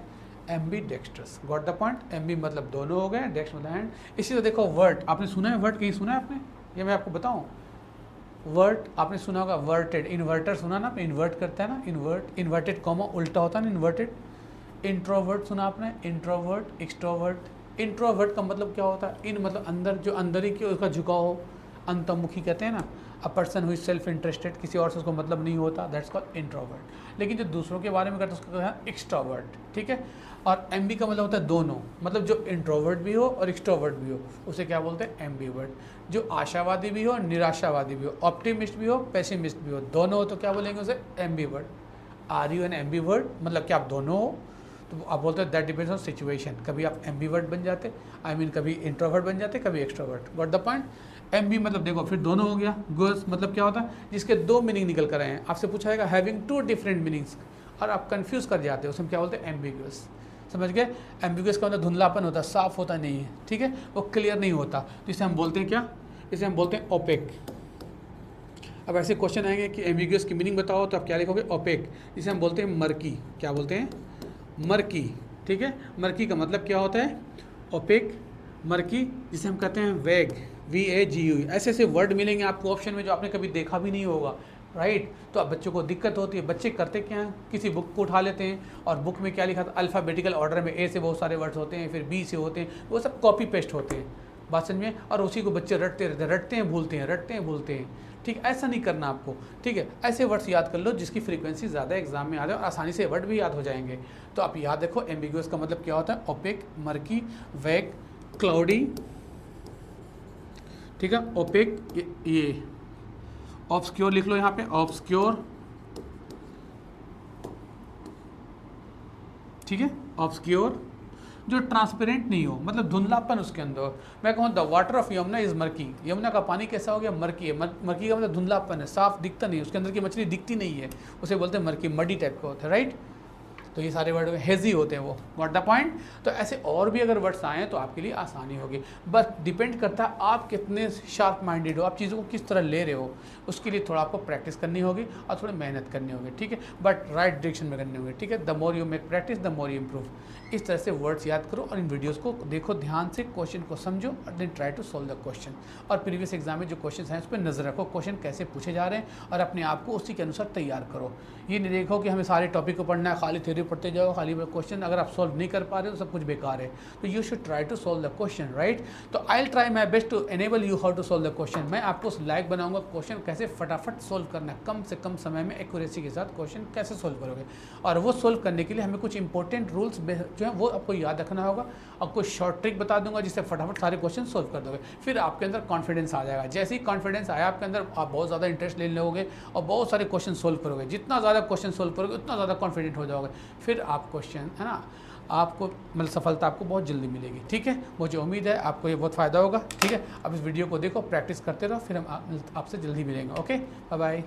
ambidextrous. Got the point. Ambi मतलब दोनों हो गए, डेक्स्ट मतलब हैंड। इसी तरह देखो वर्ड, आपने सुना है वर्ड, कहीं सुना है आपने, ये मैं आपको बताऊँ। वर्ट आपने सुना होगा, वर्टेड, इन्वर्टर सुना ना आपने, इन्वर्ट करता है ना, इन्वर्ट, इन्वर्टेड कॉमा उल्टा होता है ना, इन्वर्टेड। इंट्रोवर्ट सुना आपने, इंट्रोवर्ट, एक्सट्रोवर्ट। इंट्रोवर्ट का मतलब क्या होता है, इन मतलब अंदर, जो अंदर ही की उसका झुकाव हो, अंतर्मुखी कहते हैं ना। अ person who is self interested, किसी और से उसको मतलब नहीं होता, दैट्स कॉल्ड इंट्रोवर्ट। लेकिन जो दूसरों के बारे में करता है उसको कहते हैं एक्सट्रोवर्ट, ठीक है। और एम्बी का मतलब होता है दोनों, मतलब जो इंट्रोवर्ट भी हो और एक्सट्रोवर्ट भी हो उसे क्या बोलते हैं, एम्बीवर्ट। जो आशावादी भी हो और निराशावादी भी हो, ऑप्टिमिस्ट भी हो, पेसिमिस्ट भी हो, दोनों हो तो क्या बोलेंगे उसे, ambivert. Are you an ambivert, मतलब क्या आप दोनों हो, तो आप बोलते हैं दैट डिपेंड्स ऑन सिचुएशन। कभी आप एम्बीवर्ट बन जाते, आई मीन कभी इंट्रोवर्ट बन जाते, कभी extrovert. Got the point. Ambi मतलब देखो फिर दोनों हो गया। गुअस मतलब क्या होता है, जिसके दो मीनिंग निकल कर आए हैं। आपसे पूछा जाएगा हैविंग टू डिफरेंट मीनिंग्स, और आप कंफ्यूज कर जाते हो, उसमें क्या बोलते हैं, एम्बिगुअस। समझ गए। एम्बिगुअस का मतलब धुंधलापन होता है, साफ होता नहीं है, ठीक है, वो क्लियर नहीं होता, तो इसे हम बोलते हैं क्या, इसे हम बोलते हैं ओपेक। अब ऐसे क्वेश्चन आएंगे कि एम्बिगुअस की मीनिंग बताओ, तो आप क्या लिखोगे, ओपेक। जिसे हम बोलते हैं मर्की, क्या बोलते हैं, मर्की, ठीक है। मर्की का मतलब क्या होता है, ओपेक, मर्की। जिसे हम कहते हैं वेग, VAGU। ऐसे ऐसे वर्ड मिलेंगे आपको ऑप्शन में जो आपने कभी देखा भी नहीं होगा, राइट। तो अब बच्चों को दिक्कत होती है, बच्चे करते क्या हैं, किसी बुक को उठा लेते हैं और बुक में क्या लिखा था, अल्फ़ाबेटिकल ऑर्डर में A से बहुत सारे वर्ड्स होते हैं, फिर B से होते हैं, वो सब कॉपी पेस्ट होते हैं, बात समझ में। और उसी को बच्चे रटते रहते हैं, रटते हैं भूलते हैं, रटते हैं भूलते हैं, ठीक। ऐसा नहीं करना आपको, ठीक है। ऐसे वर्ड्स याद कर लो जिसकी फ्रीक्वेंसी ज़्यादा एग्जाम में आ जाए और आसानी से वर्ड भी याद हो जाएंगे। तो आप याद रखो, एम्बिगुअस का मतलब क्या होता है, ओपेक, मर्की, वैग, क्लाउडी, ठीक है। ओपेक, ये ऑब्सक्योर लिख लो यहाँ पे, ऑब्सक्योर, ठीक है, ऑब्सक्योर। जो ट्रांसपेरेंट नहीं हो, मतलब धुंधलापन उसके अंदर। मैं कहूँ the water of Yamuna is murky, Yamuna का पानी कैसा हो गया, मर्की है। मर्की का मतलब धुंधलापन है, साफ दिखता नहीं, उसके अंदर की मछली दिखती नहीं है, उसे बोलते हैं मर्की, मडी टाइप का होता है, राइट। तो ये सारे वर्ड हेजी होते हैं वो, व्हाट द पॉइंट। तो ऐसे और भी अगर वर्ड्स आए तो आपके लिए आसानी होगी, बस डिपेंड करता है आप कितने शार्प माइंडेड हो, आप चीज़ों को किस तरह ले रहे हो, उसके लिए थोड़ा आपको प्रैक्टिस करनी होगी और थोड़ी मेहनत करनी होगी, ठीक है, बट राइट डायरेक्शन में करनी होगी, ठीक है। The more you make practice the more you improve. इस तरह से वर्ड्स याद करो और इन वीडियोस को देखो ध्यान से, क्वेश्चन को समझो और then try to solve the question. और प्रीवियस एग्जाम में जो क्वेश्चन हैं उस पर नजर रखो, क्वेश्चन कैसे पूछे जा रहे हैं और अपने आप को उसी के अनुसार तैयार करो। ये नहीं देखो कि हमें सारे टॉपिक को पढ़ना है, खाली थ्योरी पढ़ते जाओ, खाली क्वेश्चन अगर आप सोल्व नहीं कर पा रहे हो तो सब कुछ बेकार है। तो you should try to solve the question, right. तो I will try my best to enable you how to solve the question. मैं आपको लाइक बनाऊंगा क्वेश्चन कैसे फटाफट सोल्व करना है, कम से कम समय में एक्यूरेसी के साथ क्वेश्चन कैसे सोल्व करोगे। और वो सोल्व करने के लिए हमें कुछ इंपॉर्टेंट रूल्स जो है वो आपको याद रखना होगा और कुछ शॉर्ट ट्रिक बता दूंगा जिससे फटाफट सारे क्वेश्चन सोल्व कर दोगे। फिर आपके अंदर कॉन्फिडेंस आ जाएगा। जैसे ही कॉन्फिडेंस आया आपके अंदर, आप बहुत ज़्यादा इंटरेस्ट लेने लगोगे और बहुत सारे क्वेश्चन सोल्व करोगे। जितना ज़्यादा क्वेश्चन सोल्व करोगे उतना ज़्यादा कॉन्फिडेंट हो जाओगे। फिर आप क्वेश्चन है ना, आपको मतलब सफलता आपको बहुत जल्दी मिलेगी, ठीक है। मुझे उम्मीद है आपको ये बहुत फ़ायदा होगा, ठीक है। अब इस वीडियो को देखो, प्रैक्टिस करते रहो, फिर हम आपसे जल्दी मिलेंगे। Okay, bye bye.